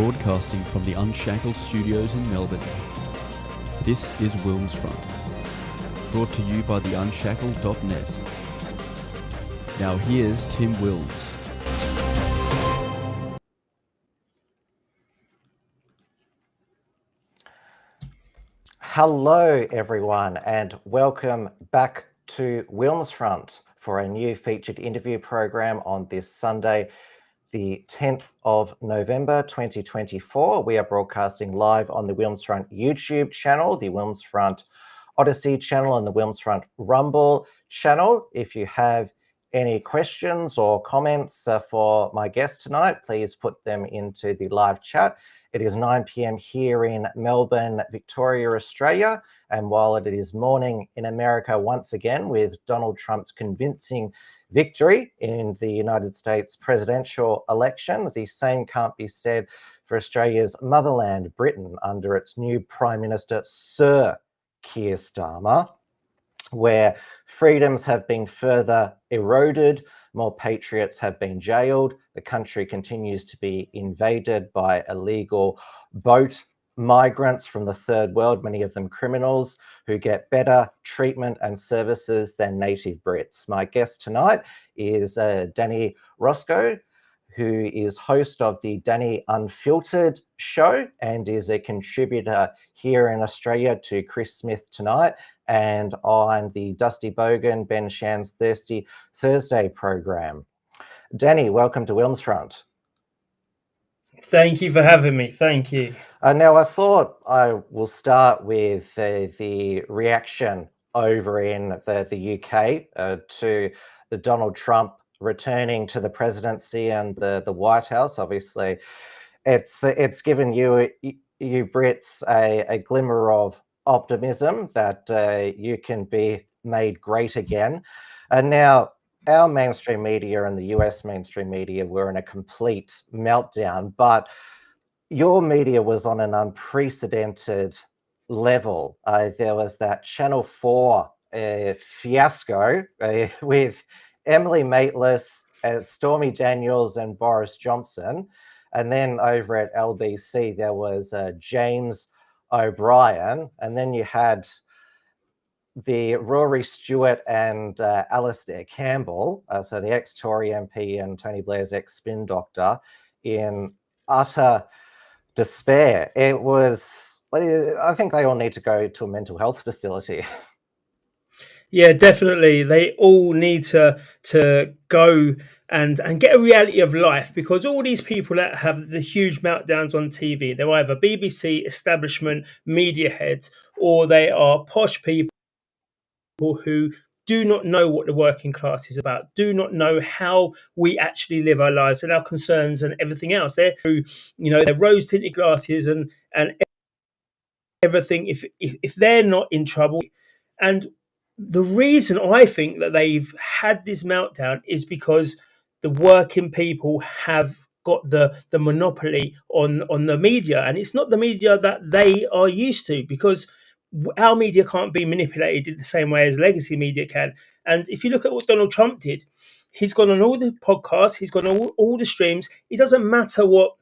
broadcasting from the Unshackled studios in Melbourne. This is WilmsFront, brought to you by the Unshackled.net. Now here's Tim Wilms. Hello everyone and welcome back to WilmsFront for a new featured interview program on this Sunday, the 10th of November 2024. We are broadcasting live on the WilmsFront YouTube channel, the WilmsFront Odyssey channel and the WilmsFront Rumble channel. If you have any questions or comments for my guest tonight, please put them into the live chat. It is 9 p.m. here in Melbourne, Victoria, Australia. And while it is morning in America once again with Donald Trump's convincing victory in the United States presidential election, the same can't be said for Australia's motherland, Britain, under its new Prime Minister, Sir Keir Starmer, where freedoms have been further eroded, more patriots have been jailed, the country continues to be invaded by illegal boat migrants from the third world, many of them criminals, who get better treatment and services than native Brits. My guest tonight is Danny Roscoe, who is host of the Danny Unfiltered show and is a contributor here in Australia to Chris Smith Tonight and on the Dusty Bogan, Ben Shan's Thirsty Thursday program. Danny, welcome to WilmsFront. Thank you for having me. Thank you. Now, I thought I will start with the reaction over in the UK to the Donald Trump returning to the presidency and the White House. Obviously, it's given you Brits a glimmer of optimism that you can be made great again. And now our mainstream media and the US mainstream media were in a complete meltdown, but your media was on an unprecedented level. There was that Channel 4 fiasco with Emily Maitlis, Stormy Daniels and Boris Johnson. And then over at LBC, there was James O'Brien. And then you had the Rory Stewart and Alistair Campbell, so the ex-Tory MP and Tony Blair's ex-spin doctor, in utter despair. It was, I think they all need to go to a mental health facility. Yeah, definitely. They all need to go and get a reality of life, because all these people that have the huge meltdowns on TV, they're either BBC establishment media heads, or they are posh people who do not know what the working class is about, do not know how we actually live our lives and our concerns and everything else. They're through, their rose-tinted glasses and everything. If they're not in trouble, and the reason I think that they've had this meltdown is because the working people have got the monopoly on the media, and it's not the media that they are used to, because our media can't be manipulated in the same way as legacy media can. And if you look at what Donald Trump did, he's gone on all the podcasts, he's gone on all the streams. It doesn't matter what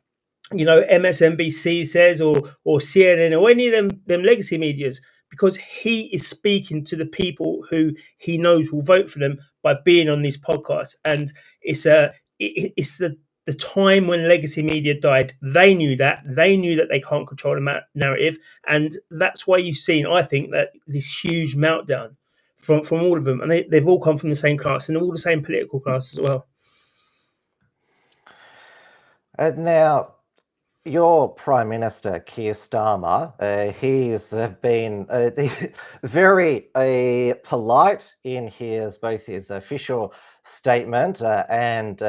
MSNBC says or CNN or any of them legacy medias, because he is speaking to the people who he knows will vote for them by being on these podcasts. And it's the time when legacy media died. They knew that they can't control the narrative, and that's why you've seen, I think, that this huge meltdown from all of them, and they've all come from the same class and all the same political class as well. And now, your Prime Minister, Keir Starmer, he's been very polite in both his official statement and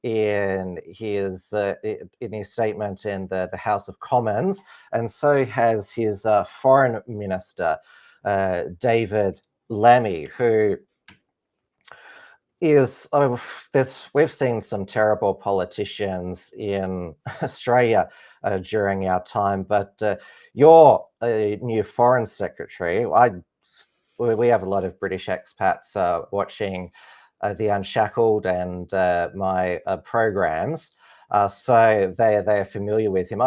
in his statement in the House of Commons, and so has his Foreign Minister, David Lammy, who is, we've seen some terrible politicians in Australia during our time, but your new Foreign Secretary, we have a lot of British expats watching the Unshackled and my programs. So they're familiar with him.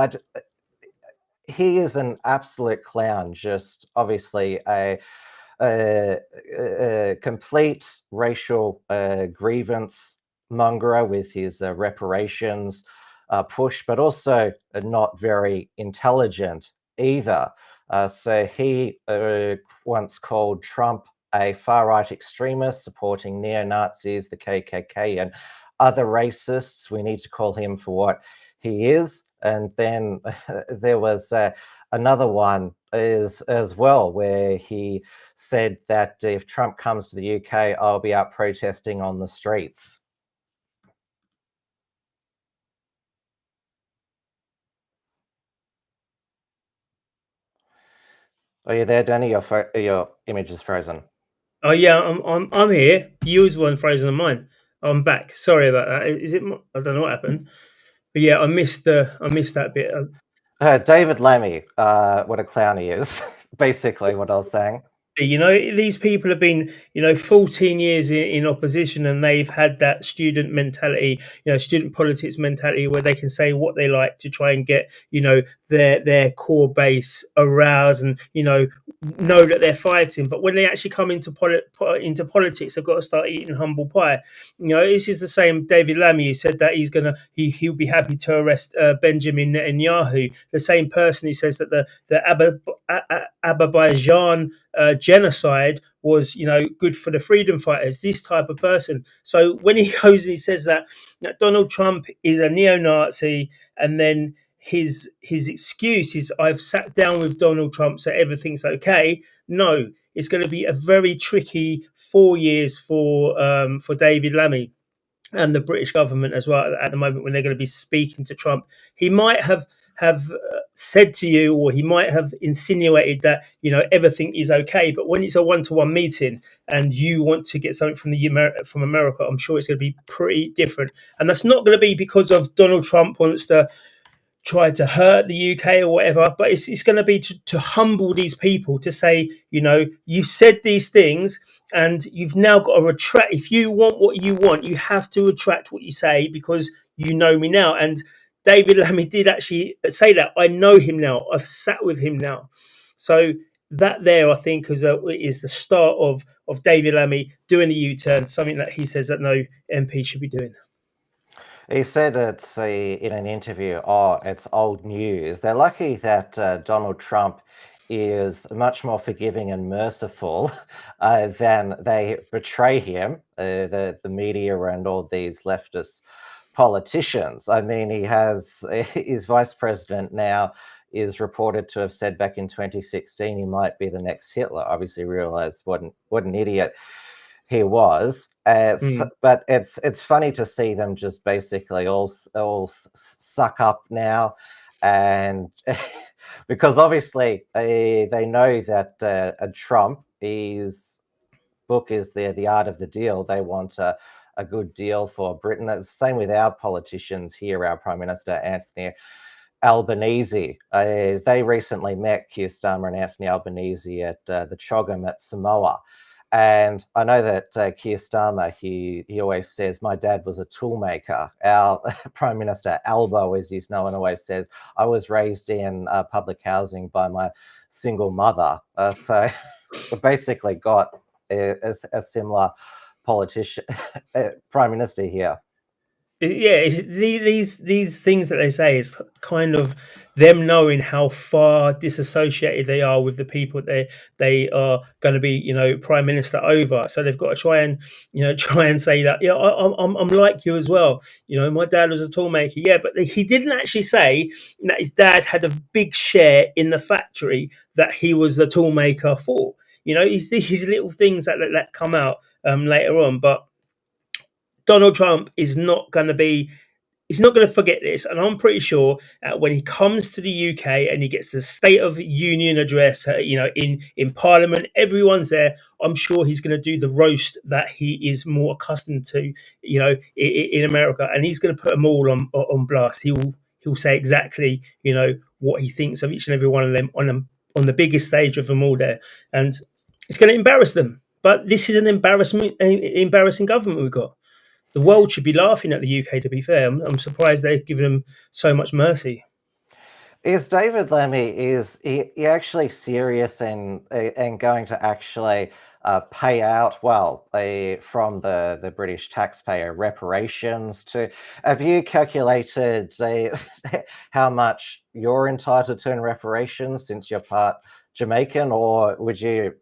He is an absolute clown, just obviously a complete racial grievance mongerer with his reparations push, but also not very intelligent either. So he once called Trump a far-right extremist supporting neo-Nazis, the KKK, and other racists. We need to call him for what he is. And then there was another one as well, where he said that if Trump comes to the UK, I'll be out protesting on the streets. Are you there, Danny? Your image is frozen. Oh yeah, I'm here. You was one frozen on mine. I'm back. Sorry about that. Is it? I don't know what happened. But yeah, I missed that bit. David Lammy, what a clown he is. Basically, what I was saying. You know, these people have been, 14 years in opposition, and they've had that student mentality, student politics mentality, where they can say what they like to try and get, their core base aroused, and know that they're fighting. But when they actually come into politics, they've got to start eating humble pie. This is the same David Lammy who said that he'll be happy to arrest Benjamin Netanyahu, the same person who says that the Azerbaijan genocide was, good for the freedom fighters. This type of person. So when he goes and he says that Donald Trump is a neo-Nazi, and then his excuse is, I've sat down with Donald Trump, so everything's okay. No, it's going to be a very tricky 4 years for David Lammy and the British government as well at the moment, when they're going to be speaking to Trump. He might have said to you, or he might have insinuated that everything is okay, but when it's a one-to-one meeting and you want to get something from America, I'm sure it's going to be pretty different. And that's not going to be because of Donald Trump wants to try to hurt the UK or whatever, but it's going to be to humble these people, to say, you've said these things and you've now got to retract. If you want what you want, you have to retract what you say, because you know me now. And David Lammy did actually say that. I know him now. I've sat with him now. So that there, I think, is the start of David Lammy doing a U-turn, something that he says that no MP should be doing. He said in an interview, it's old news. They're lucky that Donald Trump is much more forgiving and merciful than they betray him, the media and all these leftist politicians. I mean, he has his vice president now is reported to have said back in 2016 he might be the next Hitler. Obviously realized what an idiot he was. But it's funny to see them just basically all suck up now, and because obviously they know that Trump, his book is the art of the deal. They want a good deal for Britain. It's the same with our politicians here. Our Prime Minister Anthony Albanese. They recently met, Keir Starmer and Anthony Albanese, at the Choggum at Samoa. And I know that Keir Starmer, he always says, my dad was a toolmaker. Our Prime Minister Albo, as he's known, always says, I was raised in public housing by my single mother. So we basically got a similar politician, Prime Minister here. Yeah, these things that they say is kind of them knowing how far disassociated they are with the people they are going to be, prime minister over. So they've got to try and say that, I'm like you as well. My dad was a toolmaker. Yeah, but he didn't actually say that his dad had a big share in the factory that he was the toolmaker for. These little things that come out later on, but Donald Trump is not going to forget this. And I'm pretty sure when he comes to the UK and he gets the State of Union address, in Parliament, everyone's there. I'm sure he's going to do the roast that he is more accustomed to, in America. And he's going to put them all on blast. He'll say exactly, what he thinks of each and every one of them on the biggest stage of them all there. And it's going to embarrass them. But this is an embarrassing government we've got. The world should be laughing at the UK, to be fair. I'm surprised they've given them so much mercy. Is David Lammy, is he actually serious and going to actually pay out, well, from the British taxpayer, reparations to? Have you calculated how much you're entitled to in reparations since you're part Jamaican, or would you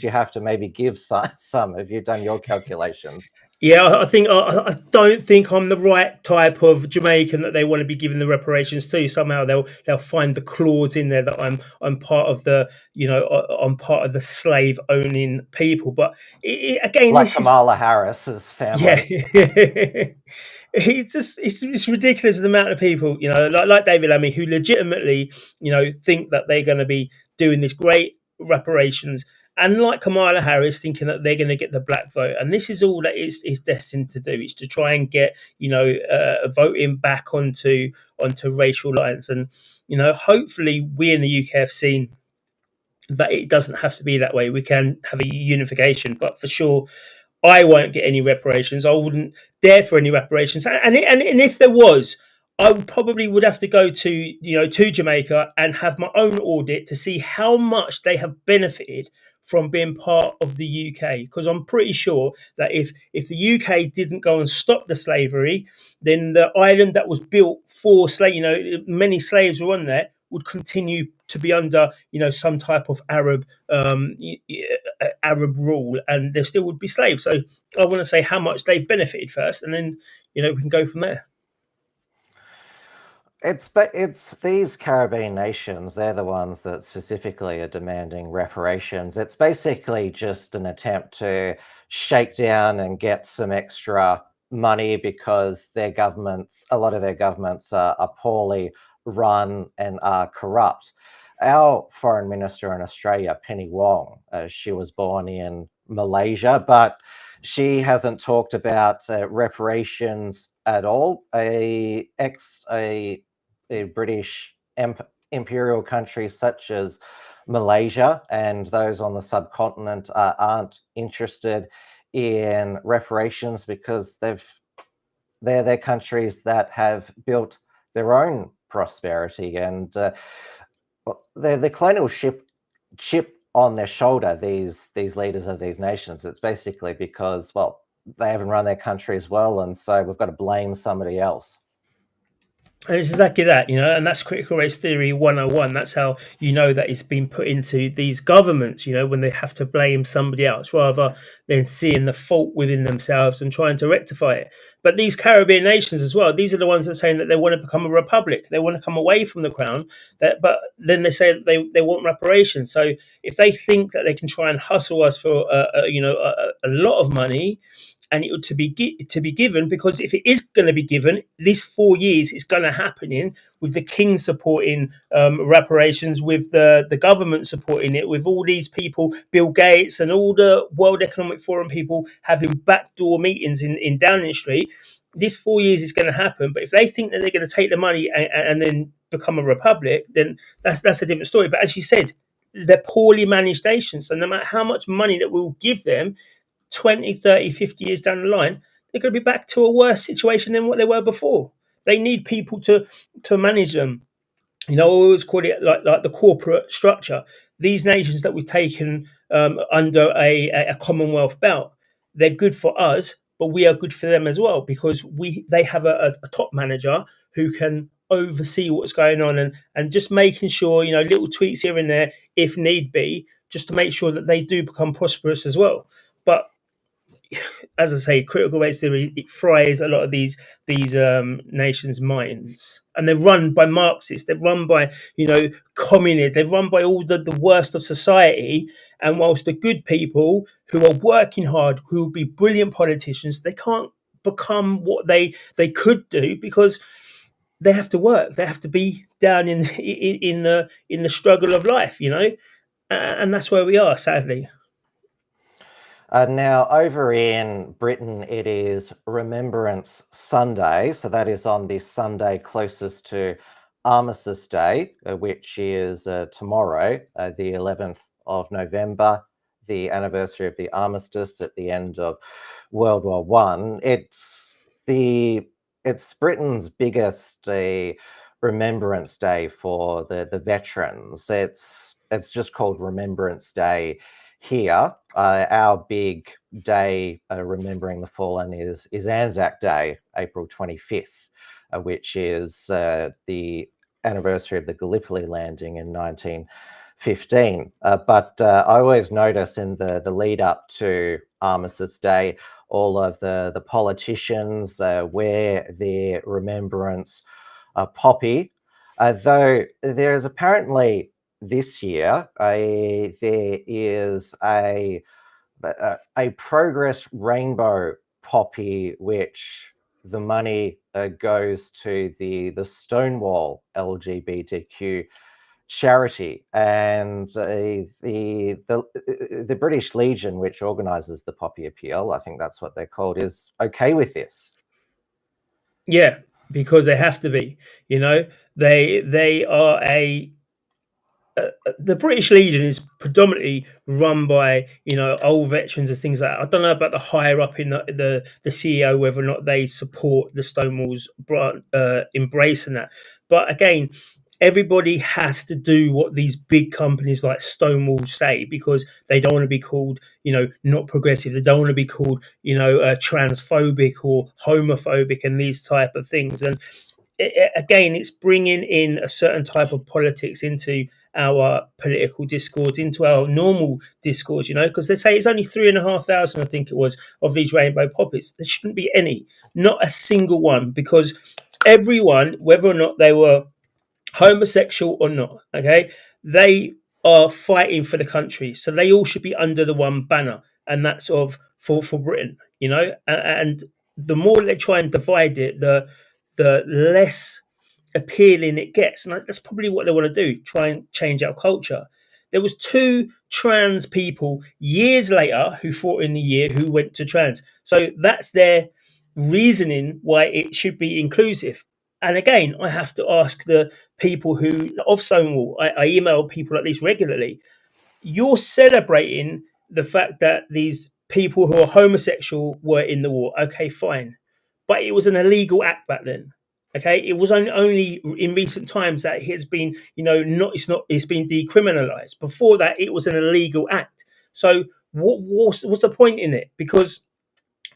have to maybe give some? Have you done your calculations? Yeah, I don't think I'm the right type of Jamaican that they want to be giving the reparations to. Somehow they'll find the clause in there that I'm part of the, I'm part of the slave owning people. But again, Like this is, Kamala Harris's yeah. family. It's ridiculous the amount of people, like David Lammy, who legitimately, think that they're going to be doing this great reparations, and like Kamala Harris, thinking that they're going to get the black vote. And this is all that is destined to do, is to try and get, voting back onto racial lines. And, hopefully we in the UK have seen that it doesn't have to be that way. We can have a unification, but for sure, I won't get any reparations. I wouldn't dare for any reparations. And if there was, I probably would have to go to Jamaica and have my own audit to see how much they have benefited from being part of the UK. Because I'm pretty sure that if the UK didn't go and stop the slavery, then the island that was built for many slaves were on there, would continue to be under, some type of Arab rule, and there still would be slaves. So I want to say how much they've benefited first, and then we can go from there. It's these Caribbean nations, they're the ones that specifically are demanding reparations. It's basically just an attempt to shake down and get some extra money because a lot of their governments are poorly run and are corrupt. Our foreign minister in Australia, Penny Wong, she was born in Malaysia, but she hasn't talked about reparations at all. A British imperial countries such as Malaysia and those on the subcontinent aren't interested in reparations because they're countries that have built their own prosperity, and the colonial chip on their shoulder, these leaders of these nations. It's basically because, well, they haven't run their countries well, and so we've got to blame somebody else. And it's exactly that, and that's critical race theory 101. That's how that it's been put into these governments, when they have to blame somebody else rather than seeing the fault within themselves and trying to rectify it. But these Caribbean nations as well, these are the ones that are saying that they want to become a republic. They want to come away from the crown, but then they say that they want reparations. So if they think that they can try and hustle us for a lot of money, and it to be given, because if it is going to be given, this 4 years is going to happen with the king supporting reparations, with the government supporting it, with all these people, Bill Gates and all the World Economic Forum people having backdoor meetings in Downing Street. This 4 years is going to happen, but if they think that they're going to take the money and then become a republic, then that's a different story. But as you said, they're poorly managed nations, so no matter how much money that we'll give them, 20, 30, 50 years down the line, they're going to be back to a worse situation than what they were before. They need people to manage them. I always call it like the corporate structure. These nations that we've taken under a Commonwealth belt, they're good for us, but we are good for them as well, because they have a top manager who can oversee what's going on and just making sure, little tweaks here and there, if need be, just to make sure that they do become prosperous as well. But as I say, critical race theory, it fries a lot of these nations' minds, and they're run by Marxists. They're run by communists. They're run by all the worst of society. And whilst the good people who are working hard, who will be brilliant politicians, they can't become what they could do because they have to work. They have to be down in the struggle of life, and that's where we are, sadly. Now, over in Britain, it is Remembrance Sunday. So that is on the Sunday closest to Armistice Day, which is tomorrow, the 11th of November, the anniversary of the armistice at the end of World War I. It's it's Britain's biggest Remembrance Day for the veterans. It's just called Remembrance Day here. Our big day remembering the fallen is Anzac Day, April 25th, which is the anniversary of the Gallipoli landing in 1915. But I always notice in the lead up to Armistice Day, all of the politicians wear their remembrance poppy, though there is apparently this year there is a progress rainbow poppy, which the money goes to the Stonewall LGBTQ charity, and the British Legion, which organises the Poppy Appeal, I think that's what they're called, is okay with this. Yeah, because they have to be. You know, they are the British Legion is predominantly run by old veterans and things like that. I don't know about the higher up in the CEO whether or not they support the Stonewall's embrace and that. But again, everybody has to do what these big companies like Stonewall say, because they don't want to be called not progressive. They don't want to be called transphobic or homophobic and these type of things. And again, it's bringing in a certain type of politics into our political discourse, into our normal discourse, because they say it's only 3,500, I think it was, of these rainbow poppies. There shouldn't be any, not a single one, because everyone, whether or not they were homosexual or not, okay, they are fighting for the country. So they all should be under the one banner, and that's for Britain, and the more they try and divide it, the less appealing it gets. And that's probably what they want to do, try and change our culture. There was 2 trans people years later who fought in the year who went to trans. So that's their reasoning why it should be inclusive. And again, I have to ask the people who of Stonewall, I email people at least regularly, you're celebrating the fact that these people who are homosexual were in the war. Okay, fine. But it was an illegal act back then. Okay, it was only in recent times that it has been, it's been decriminalized. Before that, it was an illegal act. So what's the point in it? Because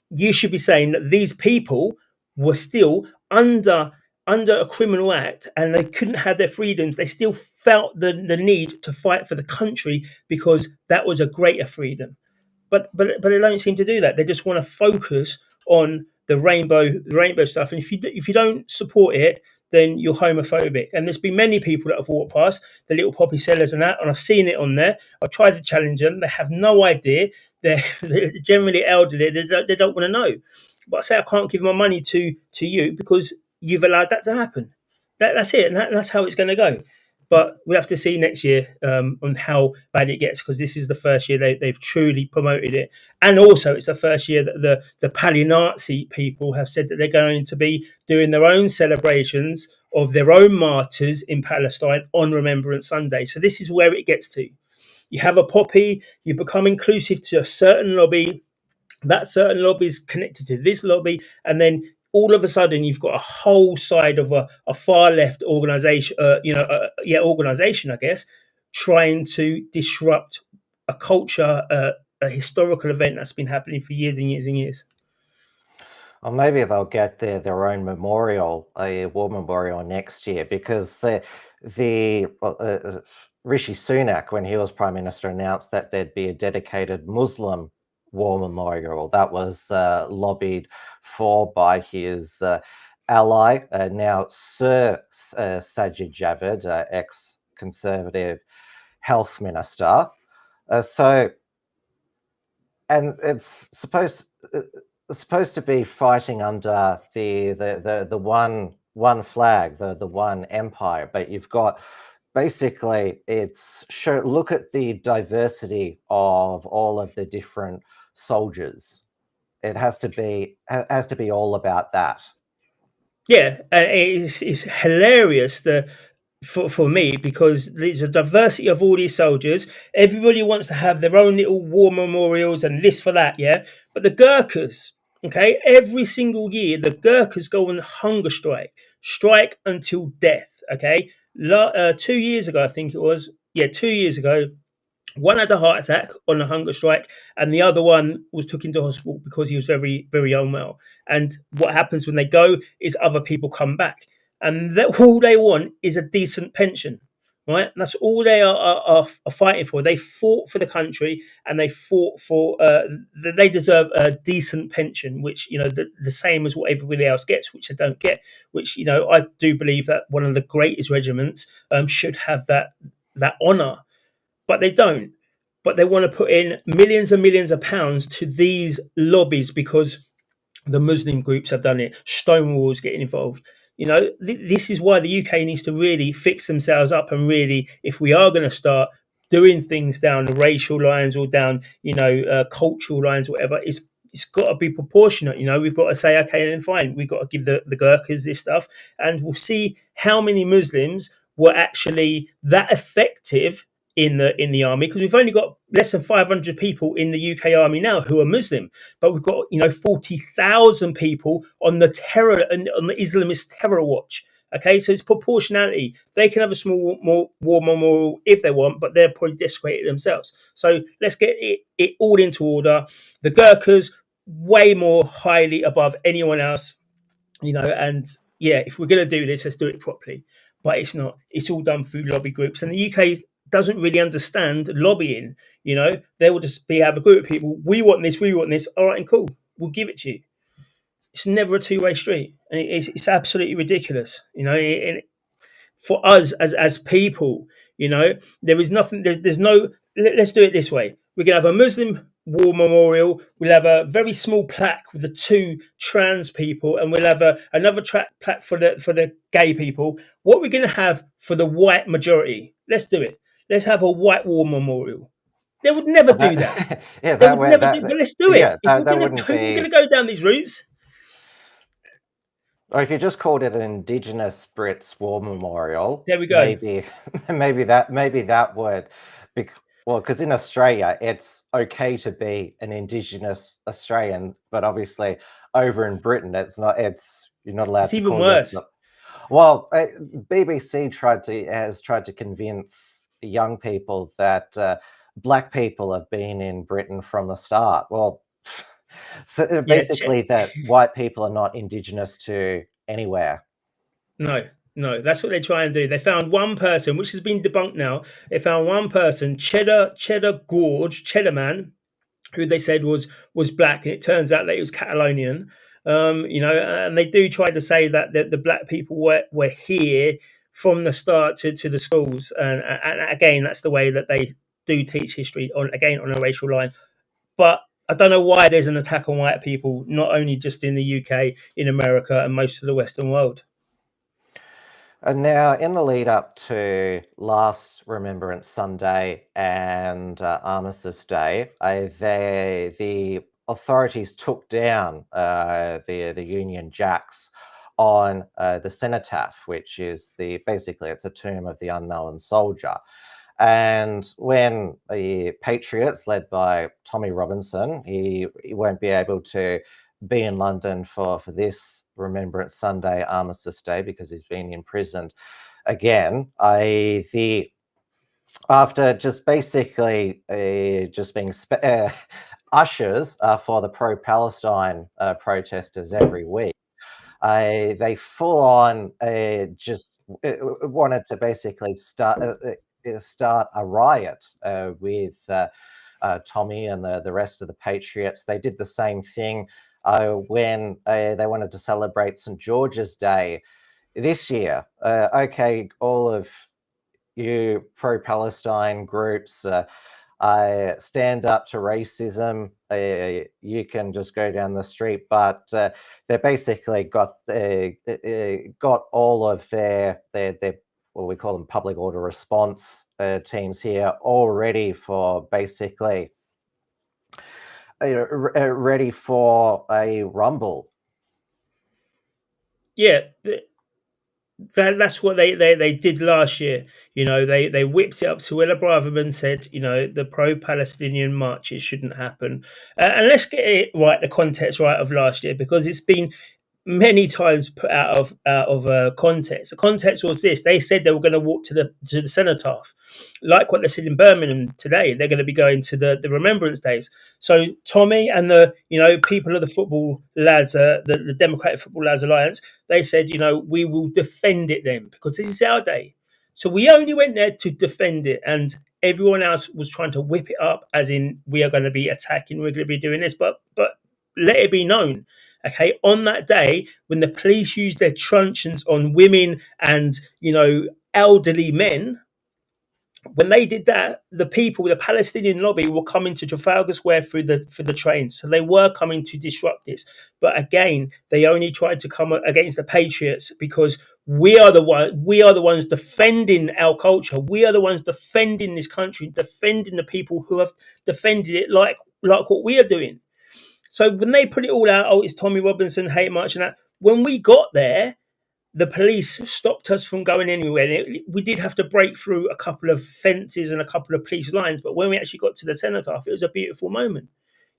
you should be saying that these people were still under a criminal act and they couldn't have their freedoms. They still felt the need to fight for the country because that was a greater freedom. But they don't seem to do that. They just want to focus on the rainbow stuff. And if you don't support it, then you're homophobic. And there's been many people that have walked past the little poppy sellers and that, and I've seen it on there. I've tried to challenge them. They have no idea. They're generally elderly. They don't want to know. But I say I can't give my money to you because you've allowed that to happen. That's it, and that's how it's going to go. But we'll have to see next year on how bad it gets, because this is the first year they've truly promoted it. And also it's the first year that the Pali-Nazi people have said that they're going to be doing their own celebrations of their own martyrs in Palestine on Remembrance Sunday. So this is where it gets to. You have a poppy, you become inclusive to a certain lobby, that certain lobby is connected to this lobby, and then all of a sudden you've got a whole side of a far left organization, organization, I guess, trying to disrupt a culture, a historical event that's been happening for years and years and years. Or maybe they'll get their own memorial, a war memorial next year, because Rishi Sunak, when he was Prime Minister, announced that there'd be a dedicated Muslim war memorial that was lobbied for by his ally, now Sir Sajid Javid, ex-Conservative health minister. And it's supposed to be fighting under the one flag, the one empire, but you've got basically look at the diversity of all of the different soldiers. It has to be all about that. Yeah, it's hilarious for me, because there's a diversity of all these soldiers. Everybody wants to have their own little war memorials and this for that, yeah. But the Gurkhas, Okay, every single year the Gurkhas go on hunger strike until death. Okay, 2 years ago, I think it was. Yeah, 2 years ago, one had a heart attack on a hunger strike, and the other one was took into hospital because he was very, very unwell. And what happens when they go is other people come back, and that all they want is a decent pension, right? And that's all they are fighting for. They fought for the country, and they fought for. They deserve a decent pension, which the same as what everybody else gets, which they don't get. Which I do believe that one of the greatest regiments should have that honour, but they don't. But they want to put in millions and millions of pounds to these lobbies because the Muslim groups have done it. Stonewall's getting involved. This is why the UK needs to really fix themselves up, and really, if we are going to start doing things down the racial lines or down, cultural lines, whatever, it's got to be proportionate. We've got to say, okay, then fine, we've got to give the Gurkhas this stuff, and we'll see how many Muslims were actually that effective in the army, because we've only got less than 500 people in the UK army now who are Muslim, but we've got 40,000 people on the Islamist terror watch. Okay, so it's proportionality. They can have a small war memorial if they want, but they're probably desecrated themselves. So let's get it all into order. The Gurkhas way more highly above anyone else, and yeah, if we're going to do this, let's do it properly. But it's not. It's all done through lobby groups, and the UK doesn't really understand lobbying. They will just have a group of people. We want this. We want this. All right, and cool. We'll give it to you. It's never a two-way street, and it's absolutely ridiculous. And for us as people, there is nothing. There's no. Let's do it this way. We're gonna have a Muslim war memorial. We'll have a very small plaque with the two trans people, and we'll have another plaque for the gay people. What we're gonna have for the white majority? Let's do it. Let's have a white war memorial. They would never do that. Yeah, They that would way, never do. But let's do it. If that wouldn't we're be. gonna go down these routes. Or if you just called it an Indigenous Brits War Memorial, There we go. maybe that would, because in Australia it's okay to be an Indigenous Australian, but obviously over in Britain it's not. You're not allowed It's to even call worse. yourself. Well, BBC has tried to convince young people that black people have been in Britain from the start. Well. So basically, that white people are not indigenous to anywhere. No, that's what they try and do. They found one person, which has been debunked now. They found one person, Cheddar Man, who they said was black, and it turns out that he was Catalonian. And they do try to say that the black people were here from the start to the schools, and again, that's the way that they do teach history on a racial line. But I don't know why there's an attack on white people, not only just in the UK, in America, and most of the Western world. And now, in the lead up to last Remembrance Sunday and Armistice Day, the authorities took down the Union Jacks on the cenotaph, which is basically it's a tomb of the unknown soldier. And when the Patriots, led by Tommy Robinson, he won't be able to be in London for this Remembrance Sunday, Armistice Day, because he's been imprisoned again. After just basically just being ushers for the pro-Palestine protesters every week, they full on just wanted to basically start a riot with Tommy and the rest of the Patriots. They did the same thing when they wanted to celebrate St. George's Day this year. Okay, all of you pro-Palestine groups stand up to racism. You can just go down the street, but they basically got all of their what we call them public order response teams here all ready for basically ready for a rumble. Yeah, That's what they did last year. They whipped it up. Suella Braverman said, the pro-Palestinian march, it shouldn't happen. And let's get it right, the context right of last year, because it's been many times put out of context. The context was this: they said they were going to walk to the cenotaph, like what they said in Birmingham today. They're going to be going to the Remembrance Days. So Tommy and the people of the football lads, the Democratic Football Lads Alliance, they said, we will defend it then, because this is our day. So we only went there to defend it, and everyone else was trying to whip it up, as in we are going to be attacking, we're going to be doing this, but let it be known. Okay, on that day, when the police used their truncheons on women and elderly men, when they did that, the Palestinian lobby, were coming to Trafalgar Square for the trains. So they were coming to disrupt this. But again, they only tried to come against the patriots, because we are the ones defending our culture. We are the ones defending this country, defending the people who have defended it like what we are doing. So when they put it all out, it's Tommy Robinson, hate march and that. When we got there, the police stopped us from going anywhere. We did have to break through a couple of fences and a couple of police lines, but when we actually got to the cenotaph, it was a beautiful moment.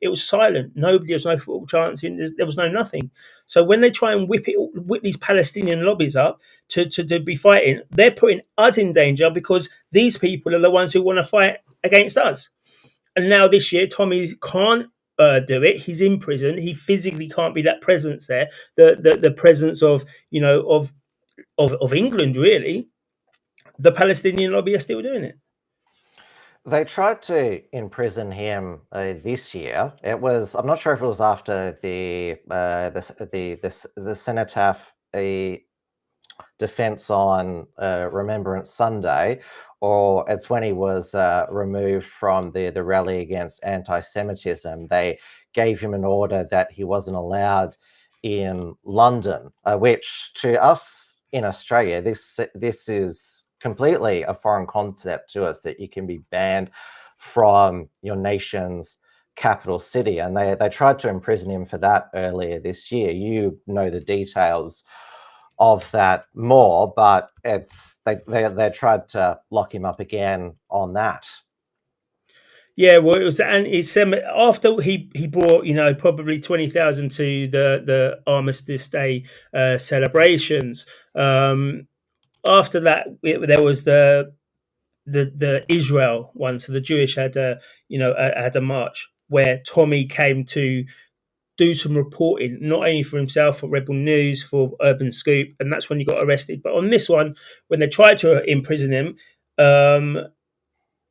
It was silent. There was no football chanting. There was no nothing. So when they try and whip these Palestinian lobbies up to be fighting, they're putting us in danger, because these people are the ones who want to fight against us. And now this year, Tommy can't do it. He's in prison. He physically can't be that presence there. The presence of England, really. The Palestinian lobby are still doing it. They tried to imprison him this year. I'm not sure if it was after the cenotaph defense on Remembrance Sunday, or it's when he was removed from the rally against anti-Semitism. They gave him an order that he wasn't allowed in London, which to us in Australia, this is completely a foreign concept to us, that you can be banned from your nation's capital city. And they tried to imprison him for that earlier this year. You know the details of that more, but they tried to lock him up again on that. Yeah, well, it was after he brought probably 20,000 to the Armistice Day celebrations. After that, there was the Israel one. So the Jewish had a march where Tommy came to do some reporting, not only for himself, for Rebel News, for Urban Scoop, and that's when he got arrested. But on this one, when they tried to imprison him,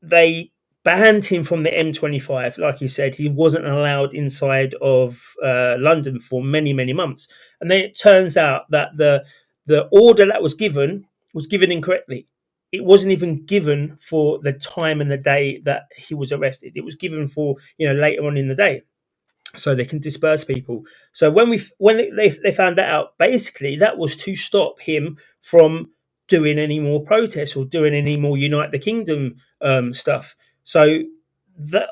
they banned him from the M25. Like you said, he wasn't allowed inside of London for many, many months. And then it turns out that the order that was given incorrectly. It wasn't even given for the time and the day that he was arrested. It was given for later on in the day, so they can disperse people. So when they found that out, basically that was to stop him from doing any more protests or doing any more Unite the Kingdom stuff. So that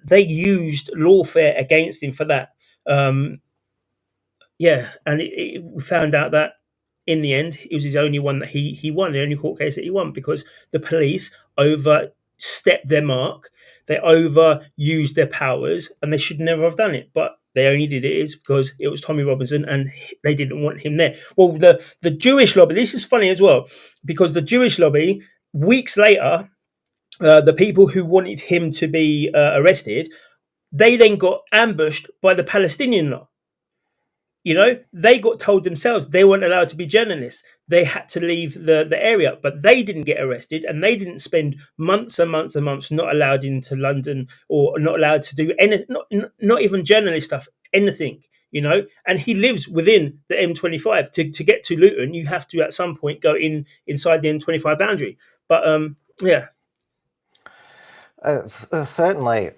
they used lawfare against him for that. And we found out that in the end, it was his only one that he won, the only court case that he won, because the police overstepped their mark, they overused their powers, and they should never have done it. But they only did it because it was Tommy Robinson, and they didn't want him there. Well, the Jewish lobby, this is funny as well, because the Jewish lobby, weeks later, the people who wanted him to be arrested, they then got ambushed by the Palestinian law. They got told themselves they weren't allowed to be journalists. They had to leave the area, but they didn't get arrested, and they didn't spend months and months and months not allowed into London, or not allowed to do any, not even journalist stuff, anything. And he lives within the M25. To get to Luton, you have to at some point go inside the M25 boundary. But yeah. Certainly,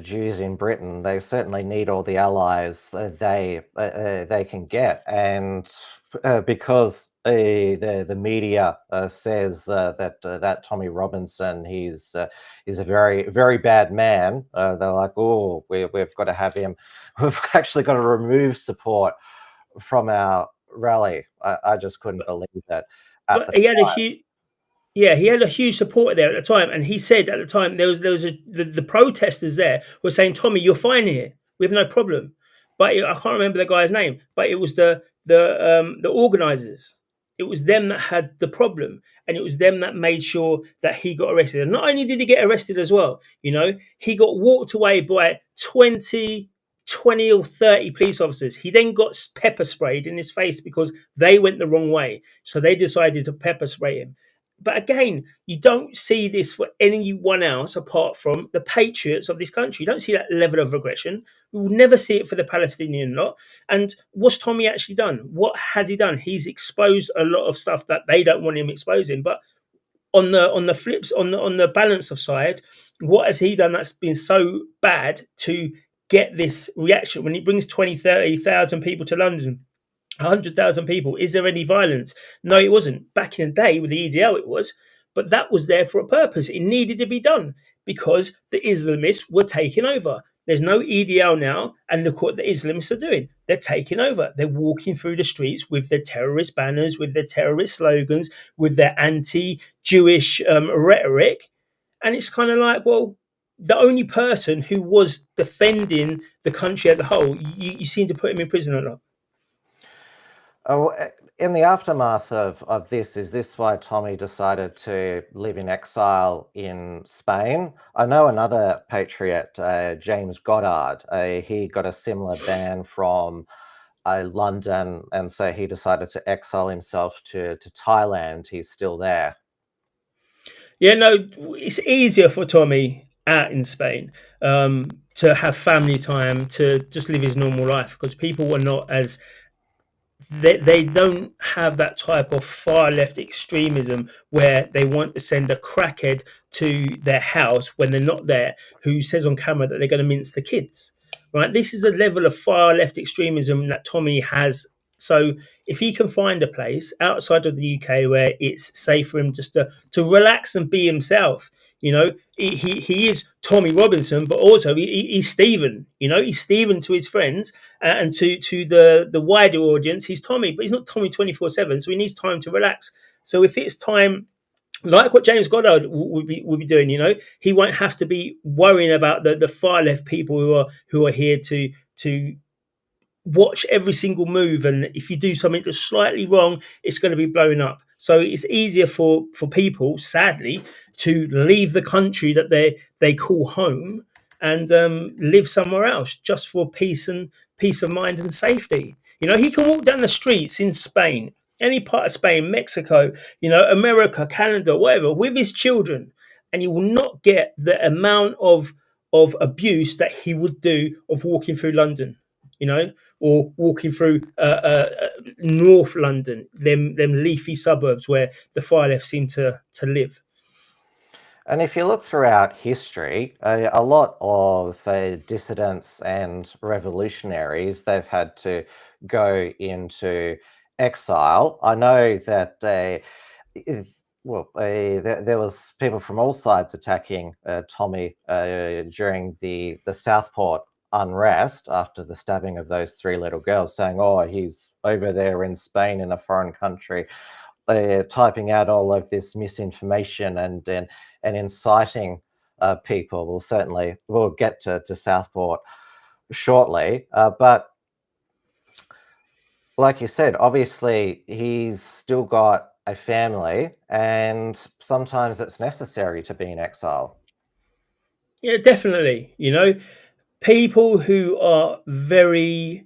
Jews in Britain, they certainly need all the allies they can get, and because the media says that Tommy Robinson, he's a very, very bad man, they're like, oh, we've got to have him. We've actually got to remove support from our rally. I just couldn't believe that at the But he had a time. huge. Yeah, he had a huge supporter there at the time, and he said at the time the protesters there were saying, "Tommy, you're fine here. We have no problem." But I can't remember the guy's name. But it was the organisers. It was them that had the problem, and it was them that made sure that he got arrested. And not only did he get arrested as well, he got walked away by 20 or 30 police officers. He then got pepper sprayed in his face because they went the wrong way. So they decided to pepper spray him. But again, you don't see this for anyone else apart from the patriots of this country. You don't see that level of aggression. We will never see it for the Palestinian lot. And what's Tommy actually done? What has he done? He's exposed a lot of stuff that they don't want him exposing. But on the flips, on the balance of side, what has he done that's been so bad to get this reaction when he brings 20, 30,000 people to London? 100,000 people. Is there any violence? No, it wasn't. Back in the day with the EDL, it was, but that was there for a purpose. It needed to be done because the Islamists were taking over. There's no EDL now, and look what the Islamists are doing. They're taking over. They're walking through the streets with their terrorist banners, with their terrorist slogans, with their anti-Jewish rhetoric, and it's kind of like, well, the only person who was defending the country as a whole, you seem to put him in prison a lot. Oh, in the aftermath of this, is this why Tommy decided to live in exile in Spain? I know another patriot, James Goddard, he got a similar ban from London, and so he decided to exile himself to Thailand. He's still there. Yeah, no, it's easier for Tommy out in Spain to have family time, to just live his normal life, because people are not as they don't have that type of far left extremism where they want to send a crackhead to their house when they're not there, who says on camera that they're going to mince the kids. Right? This is the level of far left extremism that Tommy has. So if he can find a place outside of the UK where it's safe for him just to relax and be himself, he is Tommy Robinson, but also he's Stephen. He's Stephen to his friends, and to the wider audience, he's Tommy, but he's not Tommy 24/7. So he needs time to relax. So if it's time, like what James Goddard would be doing, he won't have to be worrying about the far left people who are here to watch every single move, and if you do something that's slightly wrong, it's going to be blown up. So it's easier for people, sadly, to leave the country that they call home and live somewhere else just for peace of mind and safety. He can walk down the streets in Spain, any part of Spain, Mexico, America, Canada, whatever, with his children, and he will not get the amount of abuse that he would do of walking through London, or walking through North London, them leafy suburbs where the far left seem to live. And if you look throughout history, a lot of dissidents and revolutionaries, they've had to go into exile. I know that there was people from all sides attacking Tommy during the Southport unrest after the stabbing of those 3 little girls, saying, "Oh, he's over there in Spain in a foreign country." Typing out all of this misinformation and inciting people. We'll get to Southport shortly, but like you said, obviously he's still got a family, and sometimes it's necessary to be in exile. Yeah, definitely. People who are very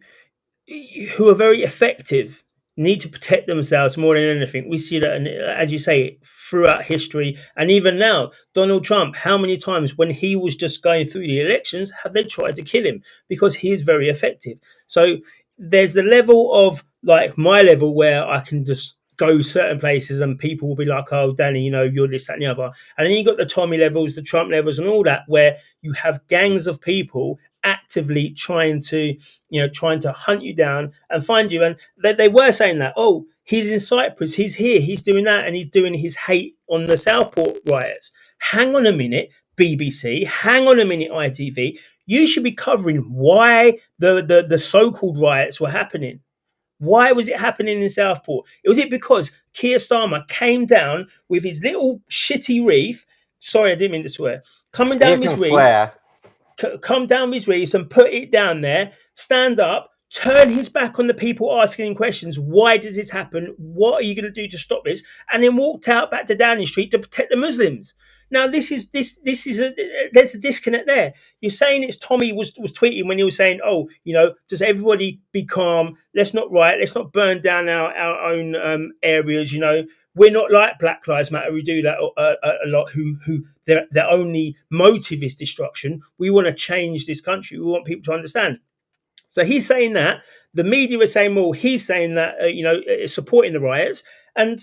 effective need to protect themselves more than anything. We see that, and as you say, throughout history, and even now, Donald Trump, how many times when he was just going through the elections have they tried to kill him because he is very effective? So there's the level of, like, my level where I can just go certain places and people will be like, "Oh, Danny, you're this, that, and the other." And then you got the Tommy levels, the Trump levels, and all that, where you have gangs of people actively trying to hunt you down and find you. And they were saying that, "Oh, he's in Cyprus, he's here, he's doing that, and he's doing his hate on the Southport riots." Hang on a minute, BBC. Hang on a minute, ITV. You should be covering why the so-called riots were happening. Why was it happening in Southport? Was it because Keir Starmer came down with his little shitty reef? Sorry, I didn't mean to swear. Coming You down can his reef, swear. come down with his reefs and put it down there, stand up, turn his back on the people asking him questions. Why does this happen? What are you going to do to stop this? And then walked out back to Downing Street to protect the Muslims. Now this is there's a disconnect there. You're saying it's Tommy was tweeting when he was saying, oh, does everybody be calm? Let's not riot. Let's not burn down our own areas. We're not like Black Lives Matter. We do that a lot. Who their only motive is destruction. We want to change this country. We want people to understand. So he's saying that. The media is saying, well, he's saying that, supporting the riots. And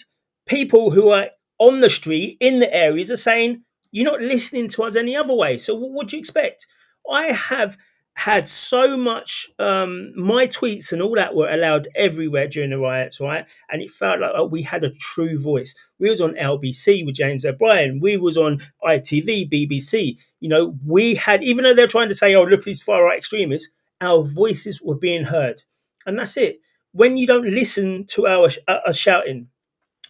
people who are on the street, in the areas, are saying, you're not listening to us any other way. So what do you expect? I have had so much, my tweets and all that were allowed everywhere during the riots, right? And it felt like we had a true voice. We was on LBC with James O'Brien. We was on ITV, BBC. We had, even though they're trying to say, oh, look, these far-right extremists, our voices were being heard. And that's it. When you don't listen to our shouting,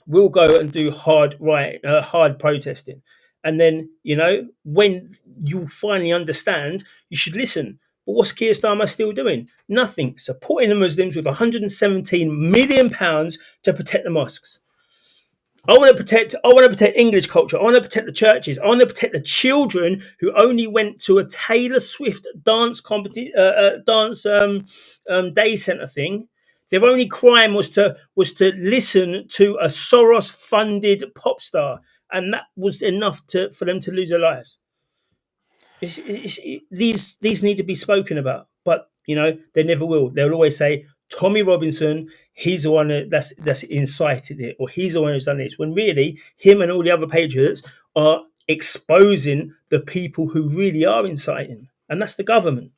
we'll go and do hard protesting. And then, when you finally understand, you should listen. But what's Keir Starmer still doing? Nothing. Supporting the Muslims with £117 million to protect the mosques. I want to protect English culture. I want to protect the churches. I want to protect the children who only went to a Taylor Swift dance day centre thing. Their only crime was to listen to a Soros-funded pop star, and that was enough for them to lose their lives. These need to be spoken about, but they never will. They'll always say Tommy Robinson, he's the one that's incited it, or he's the one who's done this. When really, him and all the other patriots are exposing the people who really are inciting, and that's the government.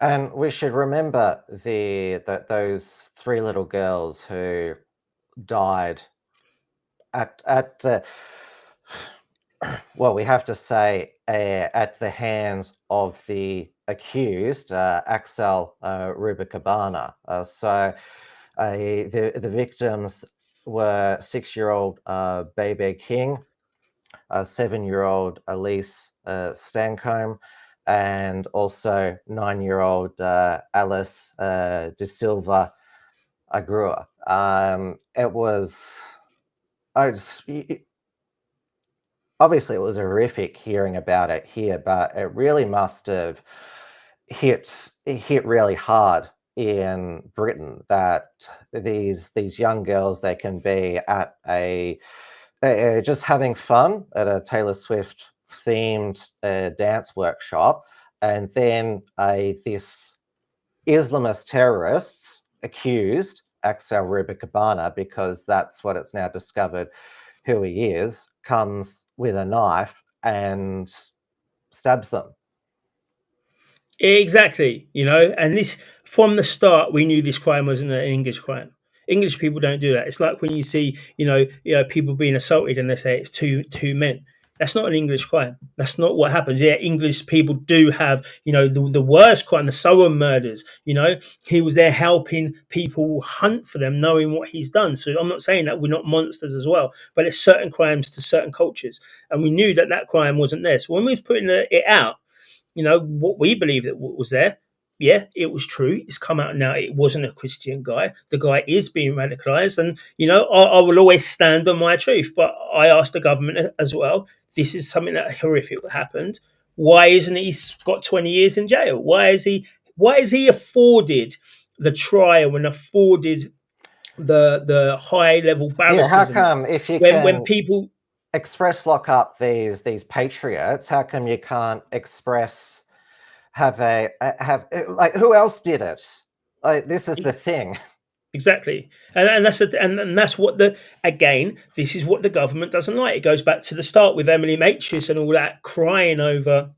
And we should remember those three little girls who died at well, we have to say at the hands of the accused, Axel Rubicabana. So the victims were 6-year-old Bebe King, 7-year-old Elise Stancombe, and also 9-year-old Alice De Silva Agrua. It was... obviously, it was horrific hearing about it here, but it really must have hit really hard in Britain that these young girls, they can be at just having fun at a Taylor Swift themed dance workshop, and then this Islamist terrorists accused Axel Rubicabana, because that's what it's now discovered who he is, comes with a knife and stabs them. Exactly, and this, from the start, we knew this crime wasn't an English crime. English people don't do that. It's like when you see, people being assaulted and they say it's two men. That's not an English crime. That's not what happens. Yeah, English people do have, the worst crime, the Soham murders. He was there helping people hunt for them, knowing what he's done. So I'm not saying that we're not monsters as well, but it's certain crimes to certain cultures. And we knew that crime wasn't there. So when we was putting it out, what we believed that was there, yeah, it was true. It's come out now. It wasn't a Christian guy. The guy is being radicalized. And, I will always stand on my truth. But I asked the government as well, this is something that horrific happened. Why isn't he got 20 years in jail? Why is he afforded the trial and afforded the high level barristers? Yeah, how come if you when people express lock up these patriots, how come you can't express have like, who else did it? Like, this is the thing. Exactly, and that's what this is what the government doesn't like. It goes back to the start with Emily Maitchus and all that, crying over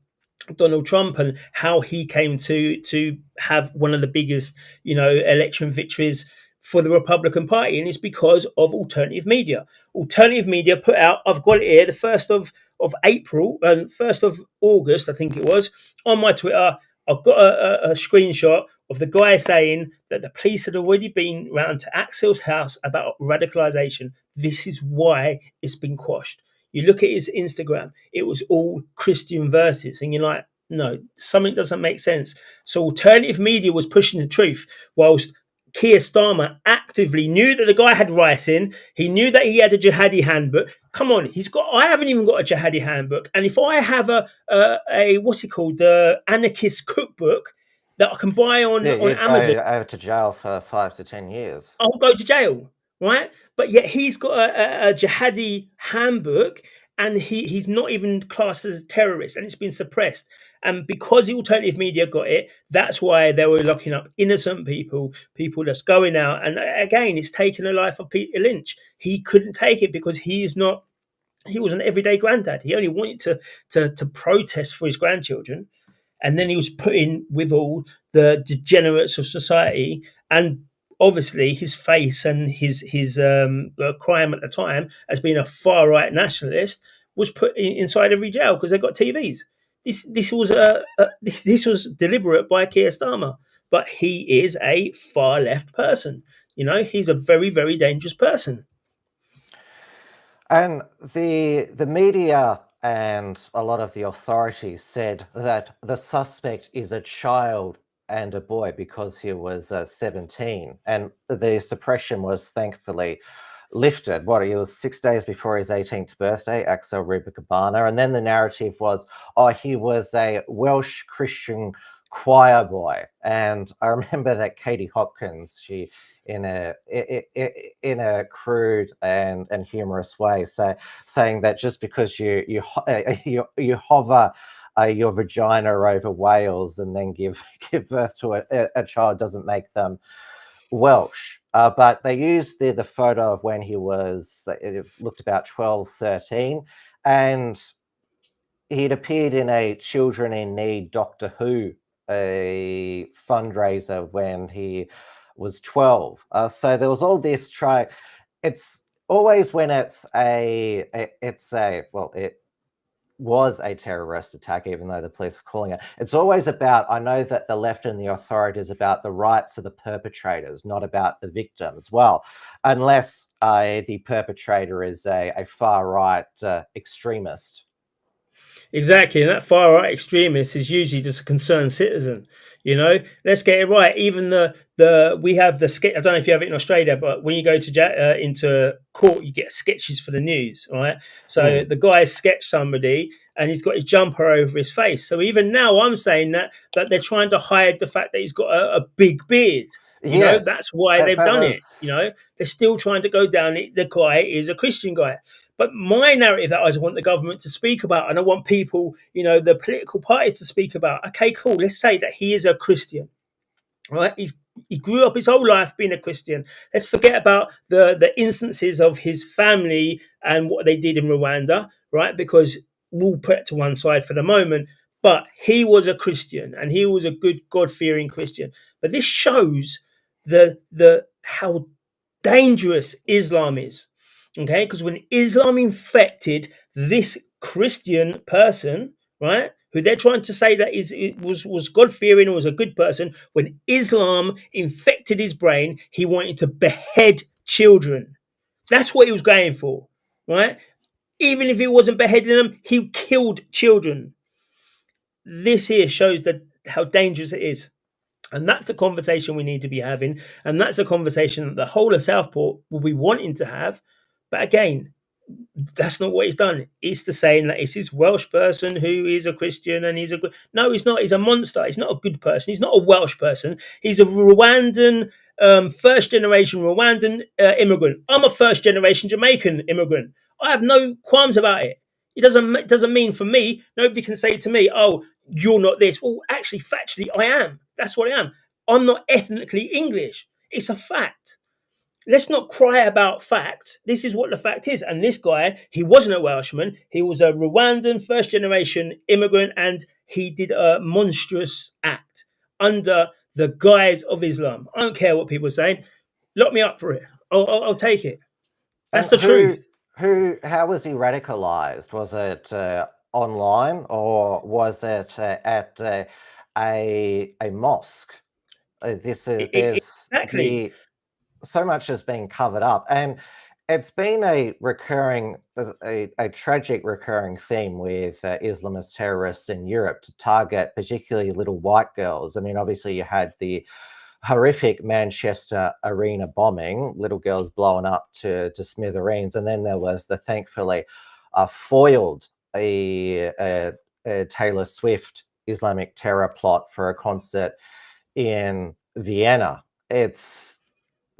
Donald Trump and how he came to have one of the biggest, election victories for the Republican Party, and it's because of alternative media. Alternative media put out, I've got it here, the 1st of April and 1st of August, I think it was, on my Twitter. I've got a screenshot of the guy saying that the police had already been round to Axel's house about radicalisation. This is why it's been quashed. You look at his Instagram, it was all Christian verses, and you're like, no, something doesn't make sense. So alternative media was pushing the truth, whilst Keir Starmer actively knew that the guy had rice in. He knew that he had a jihadi handbook. Come on, I haven't even got a jihadi handbook. And if I have a what's it called, the anarchist cookbook that I can buy on Amazon, go over to jail for 5 to 10 years. I'll go to jail, right? But yet he's got a jihadi handbook, and he's not even classed as a terrorist, and it's been suppressed. And because the alternative media got it, that's why they were locking up innocent people that's going out. And again, it's taken the life of Peter Lynch. He couldn't take it because he was an everyday granddad. He only wanted to protest for his grandchildren. And then he was put in with all the degenerates of society. And obviously his face and his crime at the time as being a far right nationalist was put inside every jail because they got TVs. This was deliberate by Keir Starmer, but he is a far left person. He's a very, very dangerous person. And the media and a lot of the authorities said that the suspect is a child and a boy because he was 17, and the suppression was thankfully lifted. It was 6 days before his 18th birthday, Axel Rubicabana, and then the narrative was, he was a Welsh Christian choir boy. And I remember that Katie Hopkins, she, in a crude and humorous way, saying that just because you hover your vagina over Wales and then give birth to a child doesn't make them Welsh. But they used the photo of when he was, it looked about 12, 13, and he'd appeared in a Children in Need Doctor Who a fundraiser when he was 12. So there was all this it's always when it was a terrorist attack, even though the police are calling it. It's always about, I know that the left and the authorities about the rights of the perpetrators, not about the victims. Well, unless the perpetrator is a far right extremist. Exactly, and that far right extremist is usually just a concerned citizen. Let's get it right. Even we have the sketch. I don't know if you have it in Australia, but when you go to into court, you get sketches for the news, right? So the guy sketched somebody, and he's got his jumper over his face. So even now, I'm saying that they're trying to hide the fact that he's got a big beard. That's why they've done it. They're still trying to go down it. The guy is a Christian guy. But my narrative that I want the government to speak about, and I want people, the political parties to speak about, okay, cool, let's say that he is a Christian, right? He grew up his whole life being a Christian. Let's forget about the instances of his family and what they did in Rwanda, right? Because we'll put it to one side for the moment. But he was a Christian, and he was a good God-fearing Christian. But this shows the how dangerous Islam is. Okay, because when Islam infected this Christian person, right, who they're trying to say that was God-fearing and was a good person, when Islam infected his brain, he wanted to behead children. That's what he was going for, right? Even if he wasn't beheading them, he killed children. This here shows how dangerous it is. And that's the conversation we need to be having. And that's a conversation that the whole of Southport will be wanting to have. But again, that's not what he's done. It's the saying that it's this Welsh person who is a Christian and he's a good. No, he's not. He's a monster. He's not a good person. He's not a Welsh person. He's a Rwandan, first generation Rwandan immigrant. I'm a first generation Jamaican immigrant. I have no qualms about it. It doesn't mean for me, nobody can say to me, oh, you're not this. Well, actually, factually, I am. That's what I am. I'm not ethnically English. It's a fact. Let's not cry about facts. This is what the fact is. And this guy, he wasn't a Welshman. He was a Rwandan first generation immigrant, and he did a monstrous act under the guise of Islam. I don't care what people are saying. Lock me up for it. I'll take it. That's the truth. How was he radicalized? Was it online, or was it at a mosque? There's Exactly. so much has been covered up, and it's been a tragic recurring theme with Islamist terrorists in Europe to target particularly little white girls. I mean, obviously you had the horrific Manchester arena bombing, little girls blown up to smithereens, and then there was the thankfully foiled a Taylor Swift Islamic terror plot for a concert in Vienna. It's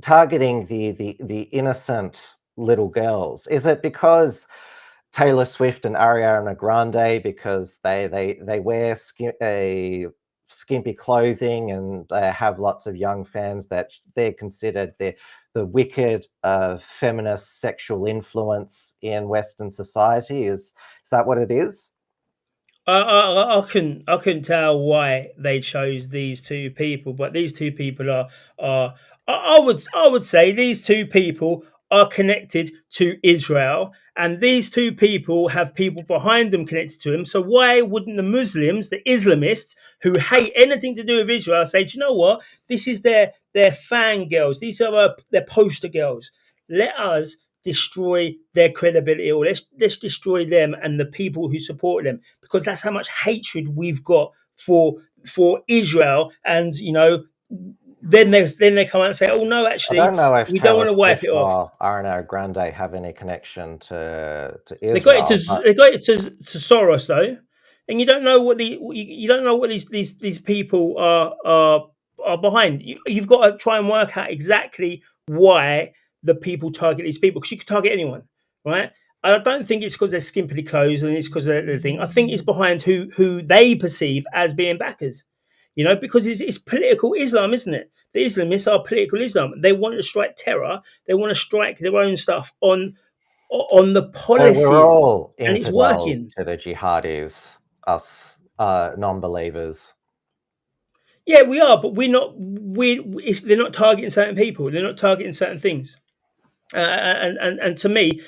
targeting the innocent little girls. Is it because Taylor Swift and Ariana Grande, because they wear skimpy clothing and have lots of young fans, that they're considered the wicked feminist sexual influence in Western society? Is that what it is? I couldn't tell why they chose these two people, but these two people are I would say these two people are connected to Israel, and these two people have people behind them connected to them. So why wouldn't the Muslims, the Islamists, who hate anything to do with Israel, say, do you know what? This is their fan girls. These are their poster girls. Let us destroy their credibility, or let's destroy them and the people who support them, because that's how much hatred we've got for Israel. And then they come out and say, oh no, I actually don't know if we don't Taylor want to wipe Swift it off. or Ariana Grande have any connection to They got it Israel, but they got it to Soros though, and you don't know what you don't know what these people are behind. You've got to try and work out exactly why the people target these people, because you could target anyone, right? I don't think it's because they're skimpily clothed and it's because of the thing. I think it's behind who they perceive as being backers. Because it's political Islam, isn't it? The Islamists are political Islam. They want to strike terror. They want to strike their own stuff on the so we're policies, all and it's infidels working. to the jihadis, us non-believers. Yeah, we are, but we're not. They're not targeting certain people. They're not targeting certain things. And to me,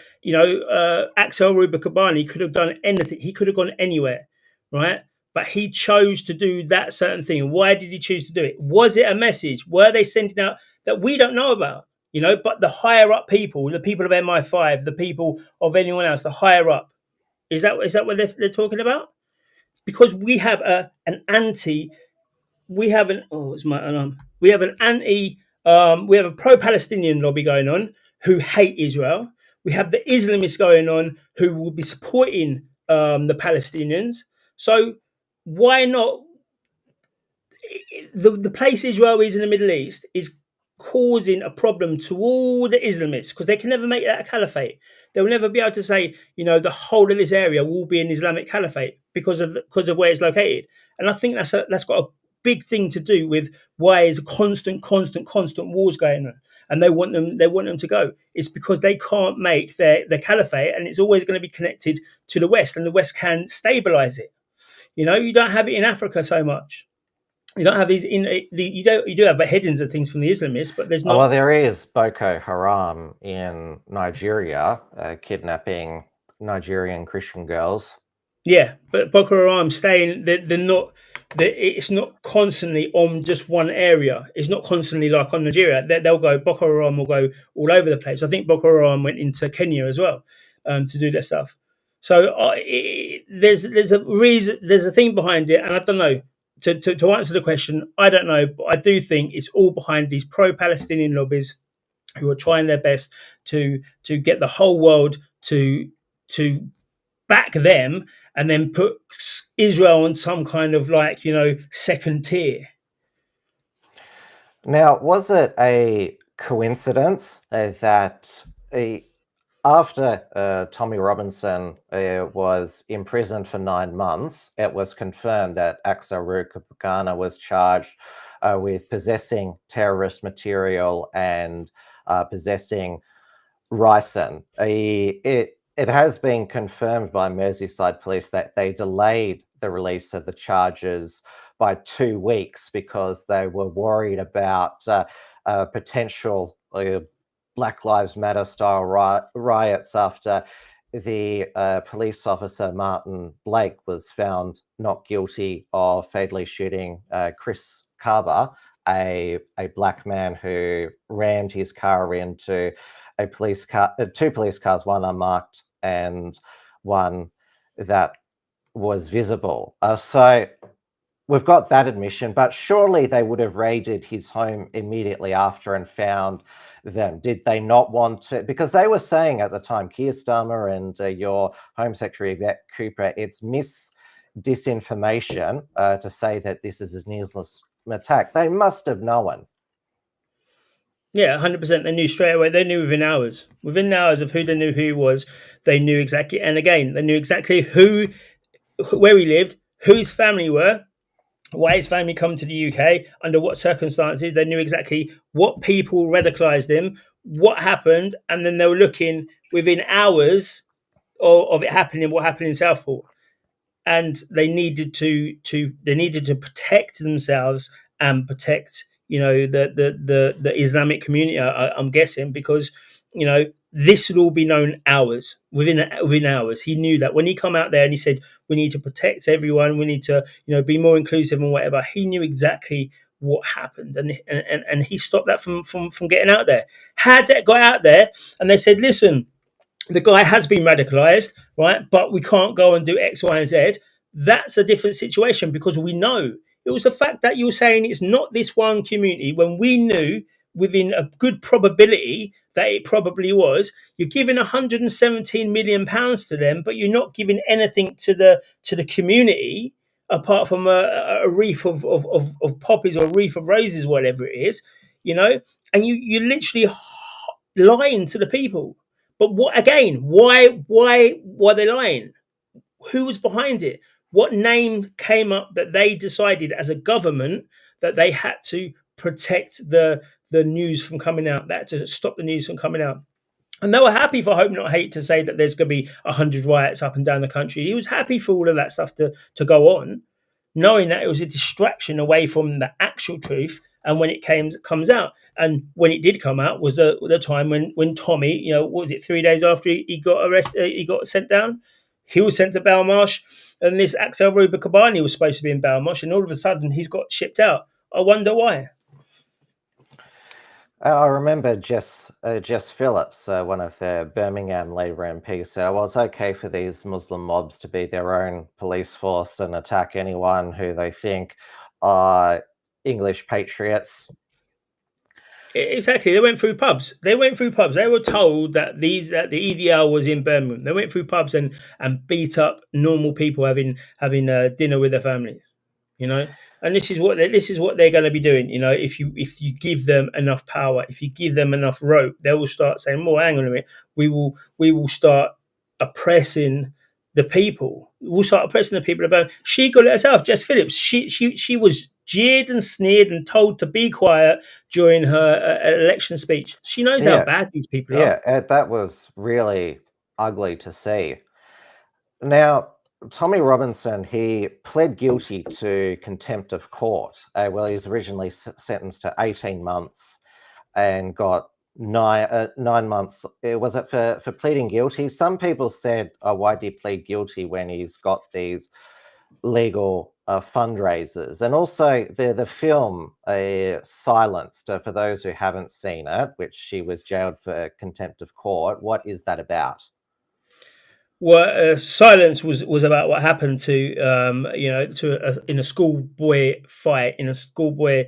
Axel Rubakabani could have done anything. He could have gone anywhere, right? But he chose to do that certain thing. Why did he choose to do it? Was it a message? Were they sending out that we don't know about? But the higher up people, the people of MI5, the people of anyone else, the higher up, is that what they're talking about? Because we have an anti. We have an oh, it's my alarm. We have an anti. We have a pro-Palestinian lobby going on who hate Israel. We have the Islamists going on who will be supporting the Palestinians. So why not? The place Israel is in the Middle East is causing a problem to all the Islamists, because they can never make that a caliphate. They'll never be able to say, the whole of this area will be an Islamic caliphate because of where it's located. And I think that's got a big thing to do with why is constant wars going on, and they want them to go. It's because they can't make their caliphate, and it's always going to be connected to the West, and the West can stabilize it. You don't have it in Africa so much. You don't have these you do have beheadings and things from the Islamists, but there's Oh, well, not. there is Boko Haram in Nigeria, kidnapping Nigerian Christian girls. Yeah, but Boko Haram staying. They're not. It's not constantly on just one area. It's not constantly like on Nigeria. They'll go. Boko Haram will go all over the place. I think Boko Haram went into Kenya as well to do their stuff. So there's a reason. There's a thing behind it, and I don't know. To answer the question, I don't know, but I do think it's all behind these pro-Palestinian lobbies who are trying their best to get the whole world to back them, and then put Israel on some kind of second tier. Now, was it a coincidence that after Tommy Robinson was imprisoned for 9 months, it was confirmed that Axel Rukapagana was charged with possessing terrorist material and possessing ricin? It has been confirmed by Merseyside police that they delayed the release of the charges by 2 weeks because they were worried about potential Black Lives Matter style riots after the police officer Martin Blake was found not guilty of fatally shooting Chris Carver a black man who rammed his car into a police car, two police cars, one unmarked and one that was visible. So we've got that admission, but surely they would have raided his home immediately after and found them. Did they not want to? Because they were saying at the time, Keir Starmer and your Home Secretary Yvette Cooper, it's disinformation to say that this is a needless attack. They must have known. Yeah, 100%. They knew straight away. They knew within hours. Within hours of who they knew who he was, they knew exactly. And again, they knew exactly where he lived, who his family were, why his family come to the UK, under what circumstances. They knew exactly what people radicalised him, what happened, and then they were looking within hours of it happening, what happened in Southport. And they needed to protect themselves and protect, the Islamic community. I'm guessing because this would all be known within hours. He knew that when he come out there and he said we need to protect everyone, we need to be more inclusive and whatever. He knew exactly what happened, and he stopped that from getting out there. Had that got out there and they said, listen, the guy has been radicalized, right? But we can't go and do X, Y, and Z. That's a different situation because we know it was the fact that you were saying it's not this one community when we knew within a good probability that it probably was. You're giving £117 million to them, but you're not giving anything to the community apart from a wreath of poppies or a wreath of roses, whatever it is, and you're literally lying to the people. But what again? Why were they lying? Who was behind it? What name came up that they decided as a government that they had to protect the news from coming out, that to stop the news from coming out? And they were happy for Hope Not Hate to say that there's going to be 100 riots up and down the country. He was happy for all of that stuff to go on, knowing that it was a distraction away from the actual truth. And when it comes out, and when it did come out, was the time when Tommy, what was it, 3 days after he got arrested, he got sent down. He was sent to Belmarsh, and this Axel Ruba-Kabani was supposed to be in Belmarsh, and all of a sudden he's got shipped out. I wonder why. I remember Jess Phillips, one of the Birmingham Labour MPs, said, well, it's okay for these Muslim mobs to be their own police force and attack anyone who they think are English patriots. Exactly. They went through pubs. They were told that the EDL was in Birmingham. They went through pubs and beat up normal people having dinner with their families. And this is what they're going to be doing. If you give them enough power, if you give them enough rope, they will start saying, "Well, hang on a minute. We will start oppressing the people. We'll start oppressing the people." About she got it herself. Jess Phillips. She was jeered and sneered and told to be quiet during her election speech. She knows how bad these people are. Yeah, that was really ugly to see. Now, Tommy Robinson, he pled guilty to contempt of court. Well, he was originally sentenced to 18 months and got 9 months. Was it for pleading guilty? Some people said, why did he plead guilty when he's got these legal fundraisers? And also the film Silenced, for those who haven't seen it, which she was jailed for contempt of court. What is that about? Well, Silence was about what happened to in a schoolboy fight, in a schoolboy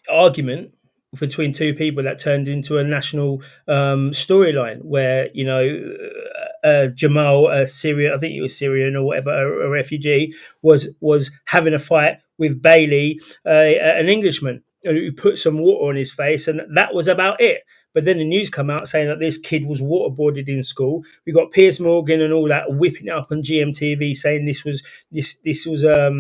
argument between two people that turned into a national storyline where Jamal, a Syrian, I think he was Syrian or whatever, a refugee, was having a fight with Bailey, an Englishman, who put some water on his face, and that was about it. But then the news come out saying that this kid was waterboarded in school. We got Piers Morgan and all that whipping it up on GMTV saying this was a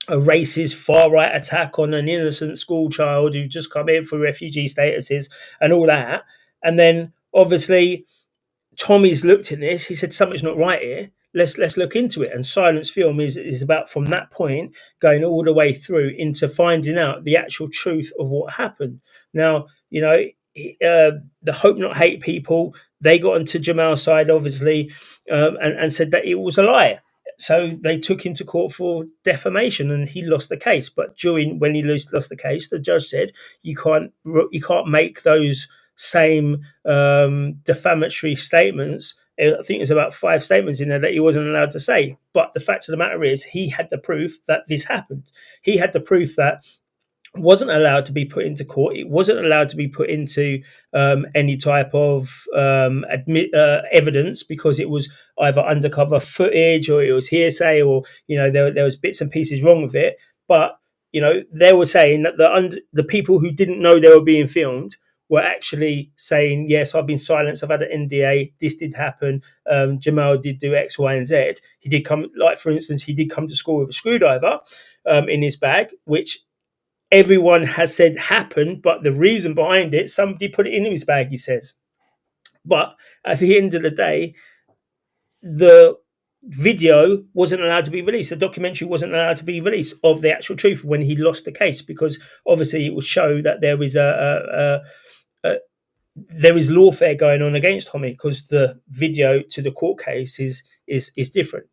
racist far right attack on an innocent school child who just come in for refugee statuses and all that. And then obviously Tommy's looked at this. He said something's not right here. Let's look into it. And Silence film is about, from that point, going all the way through into finding out the actual truth of what happened. Now, the Hope Not Hate people, they got onto Jamal's side, obviously, and said that it was a lie. So they took him to court for defamation, and he lost the case. But when he lost the case, the judge said you can't make those same defamatory statements. I think there's about 5 statements in there that he wasn't allowed to say. But the fact of the matter is, he had the proof that this happened. He had the proof that wasn't allowed to be put into court. It wasn't allowed to be put into any type of evidence, because it was either undercover footage or it was hearsay, or there was bits and pieces wrong with it. But they were saying that the people who didn't know they were being filmed were actually saying, yes, I've been silenced, I've had an NDA, this did happen, Jamal did do X, Y, and Z. He did come, like for instance, he did come to school with a screwdriver in his bag, which everyone has said happened, but the reason behind it, somebody put it in his bag, he says. But at the end of the day, the video wasn't allowed to be released. The documentary wasn't allowed to be released of the actual truth when he lost the case, because obviously it will show that there is there is lawfare going on against Tommy, because the video to the court case is different.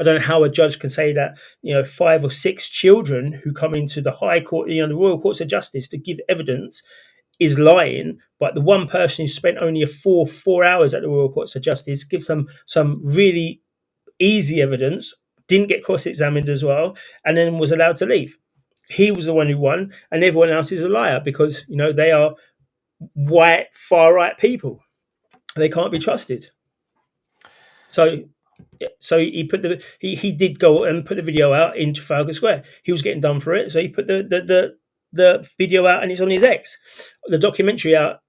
I don't know how a judge can say that 5 or 6 children who come into the High Court, the Royal Courts of Justice, to give evidence is lying, but the one person who spent only 4 hours at the Royal Courts of Justice gives them some really easy evidence, didn't get cross-examined as well, and then was allowed to leave. He was the one who won, and everyone else is a liar, because they are white, far-right people. They can't be trusted. So he did go and put the video out in Trafalgar Square. He was getting done for it, so he put the video out, and it's on his X. The documentary out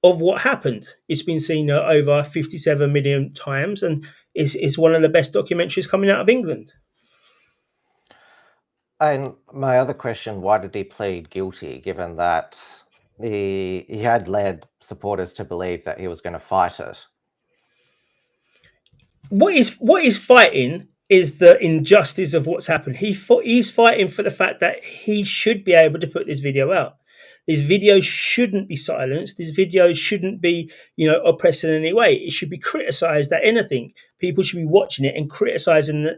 of what happened. It's been seen over 57 million times, and it's one of the best documentaries coming out of England. And my other question, why did he plead guilty, given that he had led supporters to believe that he was going to fight it? What he's fighting is the injustice of what's happened. He's fighting for the fact that he should be able to put this video out. This video shouldn't be silenced. This video shouldn't be, oppressed in any way. It should be criticised at anything. People should be watching it and criticising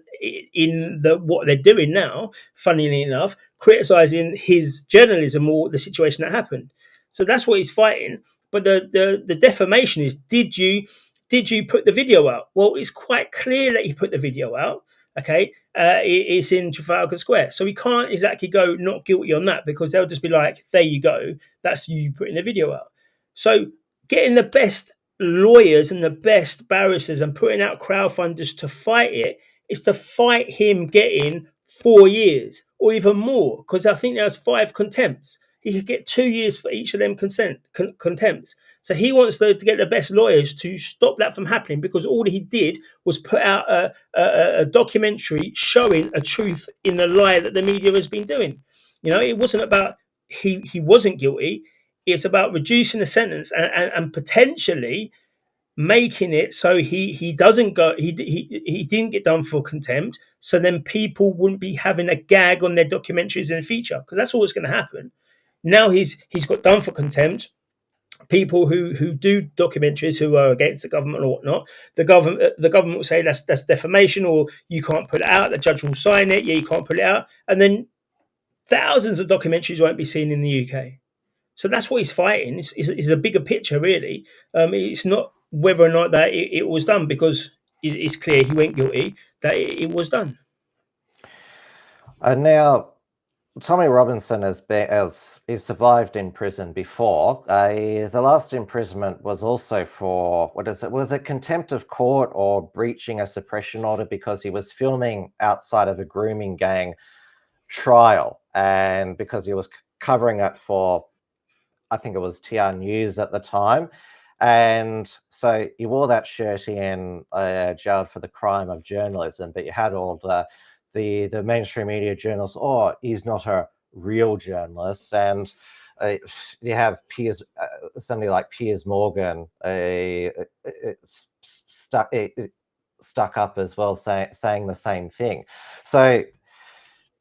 what they're doing now, funnily enough, criticising his journalism or the situation that happened. So that's what he's fighting. But the defamation is, did you put the video out? Well, it's quite clear that he put the video out. Okay, it's in Trafalgar Square, so we can't exactly go not guilty on that, because they'll just be like, there you go, that's you putting the video out. So getting the best lawyers and the best barristers and putting out crowdfunders to fight it is to fight him getting 4 years or even more, because I think there's 5 contempts. He could get 2 years for each of them contempts. So he wants to get the best lawyers to stop that from happening, because all he did was put out a documentary showing a truth in the lie that the media has been doing. It wasn't about he wasn't guilty. It's about reducing the sentence and potentially making it so he doesn't go. He didn't get done for contempt. So then people wouldn't be having a gag on their documentaries in the future, because that's all that's going to happen. Now he's got done for contempt. People who do documentaries who are against the government or whatnot, the government will say that's defamation, or you can't put it out. The judge will sign it. Yeah, you can't put it out, and then thousands of documentaries won't be seen in the UK. So that's what he's fighting. It's a bigger picture, really. It's not whether or not that it was done, because it's clear he went guilty, that it was done. And now, Tommy Robinson has survived in prison before. The last imprisonment was also for, was it contempt of court or breaching a suppression order, because he was filming outside of a grooming gang trial, and because he was covering it for, I think it was TR News at the time. And so he wore that shirt in jailed for the crime of journalism, but you had all the mainstream media journalists, he's not a real journalist. And you have somebody like Piers Morgan stuck up as well, saying the same thing. So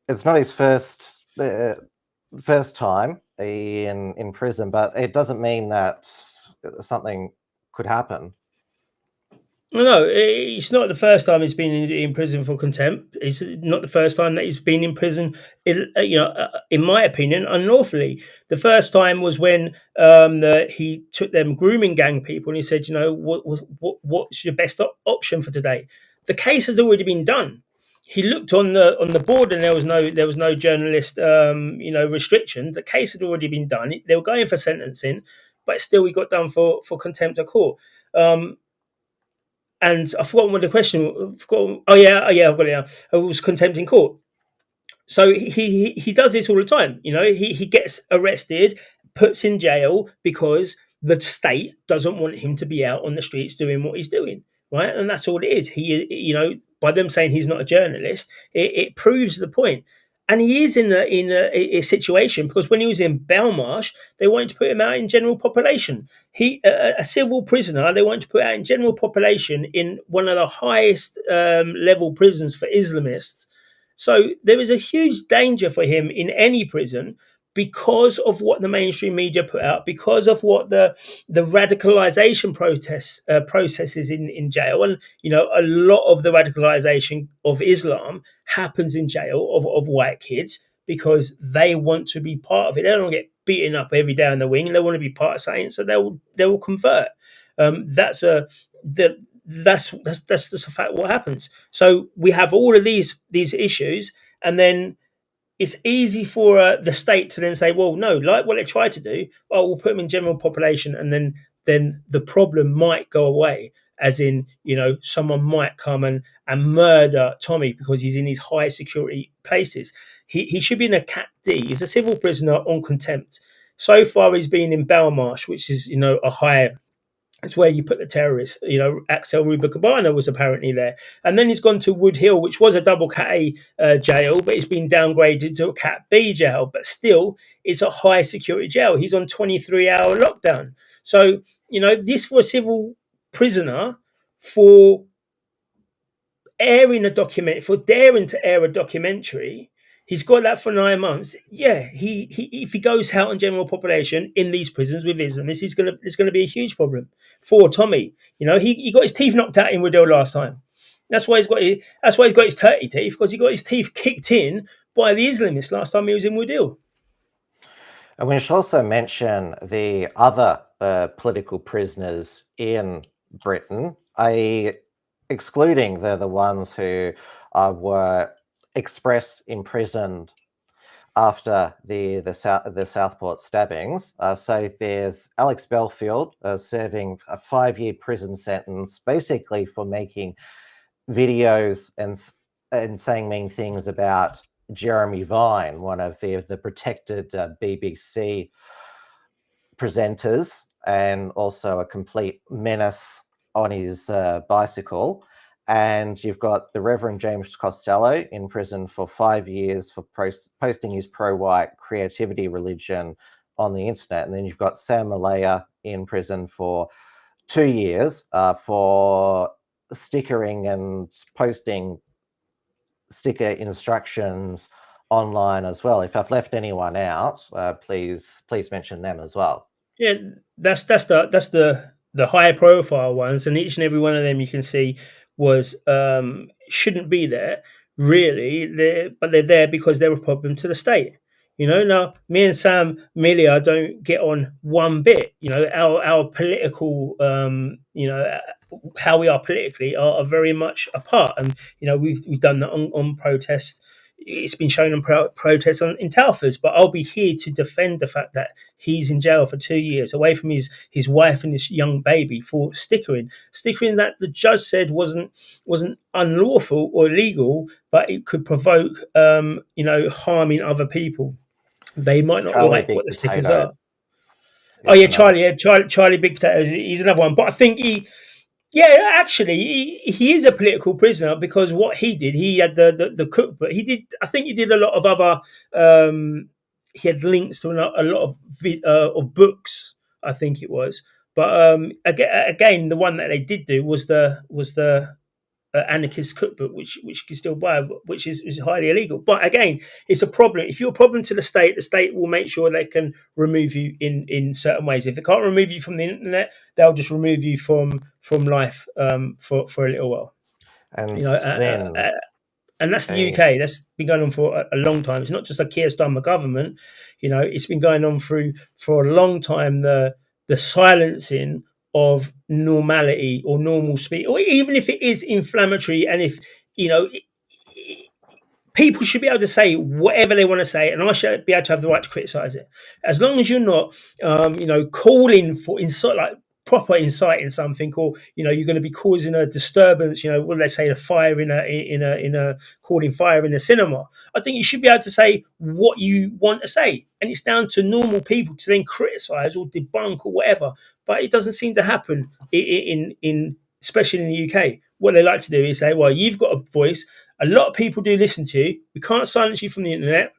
it's not his first time in prison, but it doesn't mean that something could happen. No, it's not the first time he's been in prison for contempt. It's not the first time that he's been in prison, in my opinion, unlawfully. The first time was when he took them grooming gang people and he said, what's your best option for today? The case had already been done. He looked on the board and there was no journalist restriction. The case had already been done. They were going for sentencing, but still he got done for contempt of court. And I forgot what the question. Oh yeah, I've got it now. It was contempt in court. So he does this all the time. He gets arrested, puts in jail because the state doesn't want him to be out on the streets doing what he's doing, right? And that's all it is. By them saying he's not a journalist, it proves the point. And he is in a situation because when he was in Belmarsh, they wanted to put him out in general population. A civil prisoner, they wanted to put out in general population in one of the highest level prisons for Islamists. So there is a huge danger for him in any prison because of what the mainstream media put out, because of what the radicalization processes in jail, and a lot of the radicalization of Islam happens in jail of white kids because they want to be part of it. They don't want to get beaten up every day in the wing. They want to be part of something, so they will convert. That's just a fact. What happens? So we have all of these issues, and then it's easy for the state to then say, well, no, like what they tried to do, we'll put them in general population, and then the problem might go away. As in, someone might come and murder Tommy because he's in these high security places. He should be in a Cat D. He's a civil prisoner on contempt. So far, he's been in Belmarsh, which is a higher. It's where you put the terrorists. Axel Rubicabana was apparently there. And then he's gone to Wood Hill, which was a double Cat A jail, but it's been downgraded to a Cat B jail. But still, it's a high security jail. He's on 23-hour lockdown. So, this for a civil prisoner for daring to air a documentary. He's got that for 9 months. Yeah, he if he goes out in general population in these prisons with Islamists, it's gonna be a huge problem for Tommy. He got his teeth knocked out in Woodhill last time. That's why he's got his 30 teeth, because he got his teeth kicked in by the Islamists last time he was in Woodhill. And we should also mention the other political prisoners in Britain, excluding the ones who were express imprisoned after the Southport stabbings. So there's Alex Belfield serving a 5-year prison sentence, basically for making videos and saying mean things about Jeremy Vine, one of the protected BBC presenters, and also a complete menace on his bicycle. And you've got the Reverend James Costello in prison for 5 years for posting his pro-white creativity religion on the internet. And then you've got Sam Malaya in prison for 2 years for stickering and posting sticker instructions online as well. If I've left anyone out, please mention them as well. Yeah, that's the high profile ones, and each and every one of them you can see was shouldn't be there really, but they're there because they're a problem to the state. Now me and Sam Melia don't get on one bit. Our political how we are politically are very much apart, and we've done that on protest. It's been shown on protests in Telford, but I'll be here to defend the fact that he's in jail for 2 years, away from his wife and his young baby, for stickering that the judge said wasn't unlawful or illegal, but it could provoke harming other people. They might not like what the stickers are. Oh yeah, Charlie Big Potatoes. He's another one, but I think he is a political prisoner because what he did, he had the cookbook. I think he did a lot of other. He had links to a lot of books, I think it was. But again, the one that they did do was the anarchist cookbook, which you can still buy, which is highly illegal. But again, it's a problem. If you're a problem to the state will make sure they can remove you in certain ways. If they can't remove you from the internet, they'll just remove you from life for a little while. And You know, Sven, and that's the UK. That's been going on for a long time. It's not just a Keir Starmer government. You know, it's been going on for a long time. The silencing of normality or normal speech, or even if it is inflammatory, and if you know, people should be able to say whatever they want to say, and I should be able to have the right to criticise it, as long as you're not, calling for proper inciting something, or you're going to be causing a disturbance. What do they say? A fire in a causing fire in a cinema. I think you should be able to say what you want to say, and it's down to normal people to then criticise or debunk or whatever. But it doesn't seem to happen in especially in the UK. What they like to do is say, "Well, you've got a voice. A lot of people do listen to you. We can't silence you from the internet.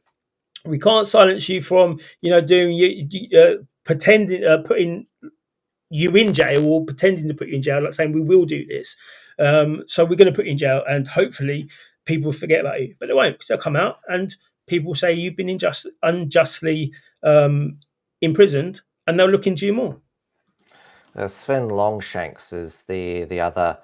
We can't silence you from doing pretending putting you in jail or pretending to put you in jail, like saying we will do this. So we're going to put you in jail, and hopefully people forget about you, but they won't, because they'll come out and people say you've been unjustly imprisoned, and they'll look into you more." Sven Longshanks is the other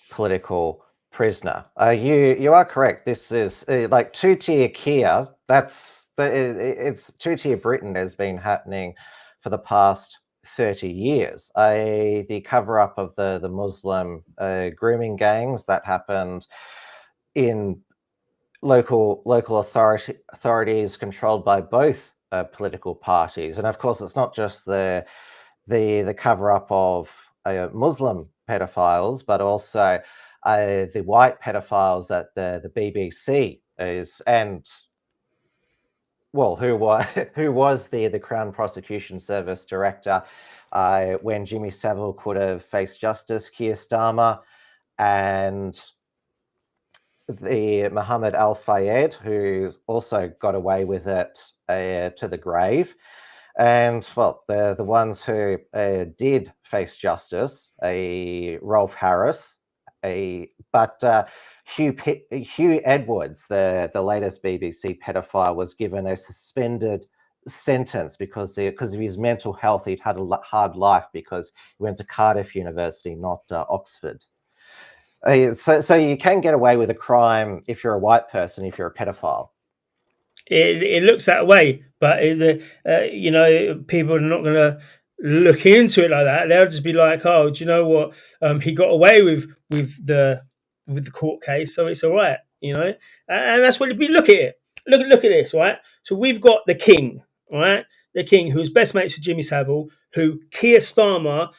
political prisoner. You are correct. This is like two-tier Keir. It's two-tier Britain has been happening for the past 30 years. The cover-up of the Muslim grooming gangs that happened in local authorities controlled by both political parties, and of course, it's not just the cover-up of Muslim pedophiles, but also the white pedophiles that the BBC is, and well, who was the Crown Prosecution Service director when Jimmy Savile could have faced justice, Keir Starmer, and the Mohammed Al Fayed, who also got away with it to the grave. And well, the ones who did face justice, Rolf Harris, but Hugh Edwards, the latest BBC pedophile, was given a suspended sentence because of his mental health. He'd had a hard life because he went to Cardiff University, not Oxford. So you can get away with a crime if you're a white person, if you're a pedophile. It looks that way, but people are not going to look into it like that. They'll just be like, "Oh, do you know what? He got away with the court case, so it's all right." And that's what we look at it. Look at this, right? So we've got the king, right? The king, who's best mates with Jimmy Savile, who Keir Starmer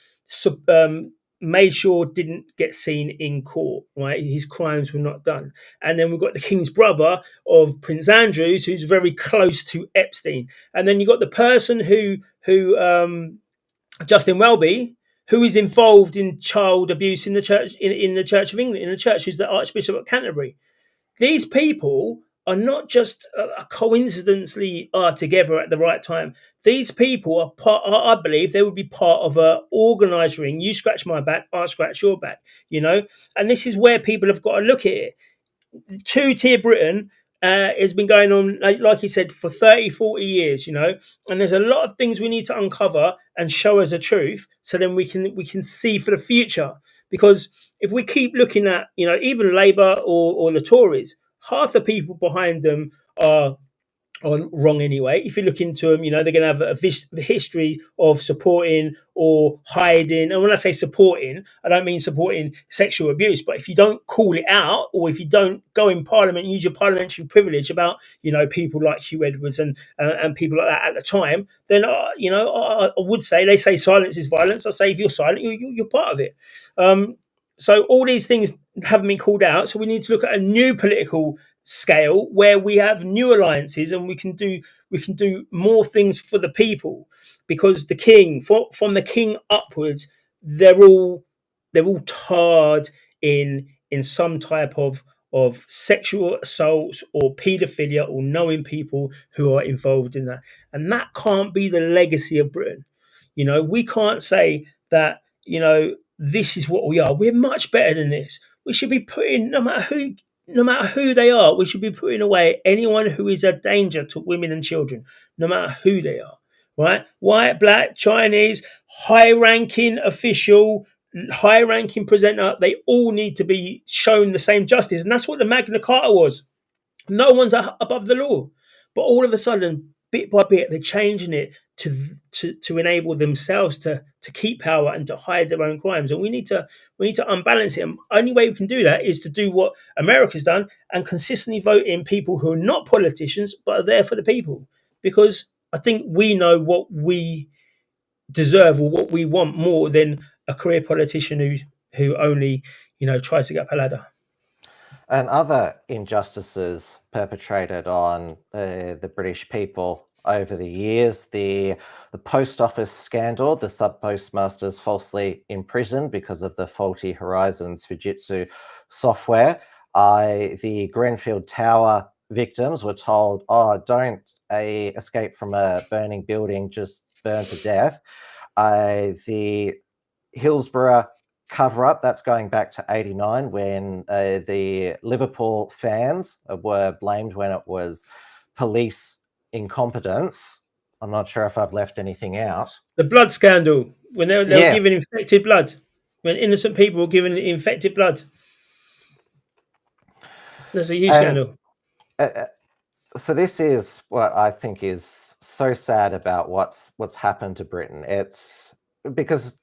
made sure didn't get seen in court, right? His crimes were not done. And then we've got the king's brother of Prince Andrews, who's very close to Epstein. And then you've got the person who Justin Welby, who is involved in child abuse in the church, in the Church of England, in the church, who's the Archbishop of Canterbury. These people are not just coincidentally are together at the right time. These people are I believe they would be part of a organised ring. You scratch my back, I scratch your back, And this is where people have got to look at it. Two-tier Britain has been going on, like you said, for 30, 40 years, And there's a lot of things we need to uncover and show as a truth, so then we can see for the future. Because if we keep looking at, even Labour or the Tories, half the people behind them are wrong anyway. If you look into them, they're going to have a history of supporting or hiding. And when I say supporting, I don't mean supporting sexual abuse, but if you don't call it out, or if you don't go in Parliament and use your parliamentary privilege about, people like Hugh Edwards and people like that at the time, then, I would say, they say silence is violence. I say if you're silent, you're part of it. So all these things haven't been called out. So we need to look at a new political scale where we have new alliances, and we can do more things for the people, because the king, from the king upwards, they're all tarred in some type of sexual assaults or paedophilia, or knowing people who are involved in that. And that can't be the legacy of Britain. We can't say that, this is what we are. We're much better than this. we should be putting, no matter who they are, we should be putting away anyone who is a danger to women and children, no matter who they are. Right? White, black, Chinese, high-ranking official, high-ranking presenter, they all need to be shown the same justice. And that's what the Magna Carta was. No one's above the law. But all of a sudden, bit by bit, they're changing it to enable themselves to keep power and to hide their own crimes. And we need to unbalance it. And the only way we can do that is to do what America's done and consistently vote in people who are not politicians but are there for the people. Because I think we know what we deserve or what we want more than a career politician who only tries to get up a ladder. And other injustices perpetrated on the British people over the years, the post office scandal, the sub-postmasters falsely imprisoned because of the faulty Horizons Fujitsu software. The Grenfell Tower victims were told, don't escape from a burning building, just burn to death. The Hillsborough cover-up, that's going back to 89 when the Liverpool fans were blamed when it was police incompetence. I'm not sure if I've left anything out. The blood scandal, when they were giving infected blood, when innocent people were given infected blood. That's a huge scandal. So this is what I think is so sad about what's happened to Britain. It's because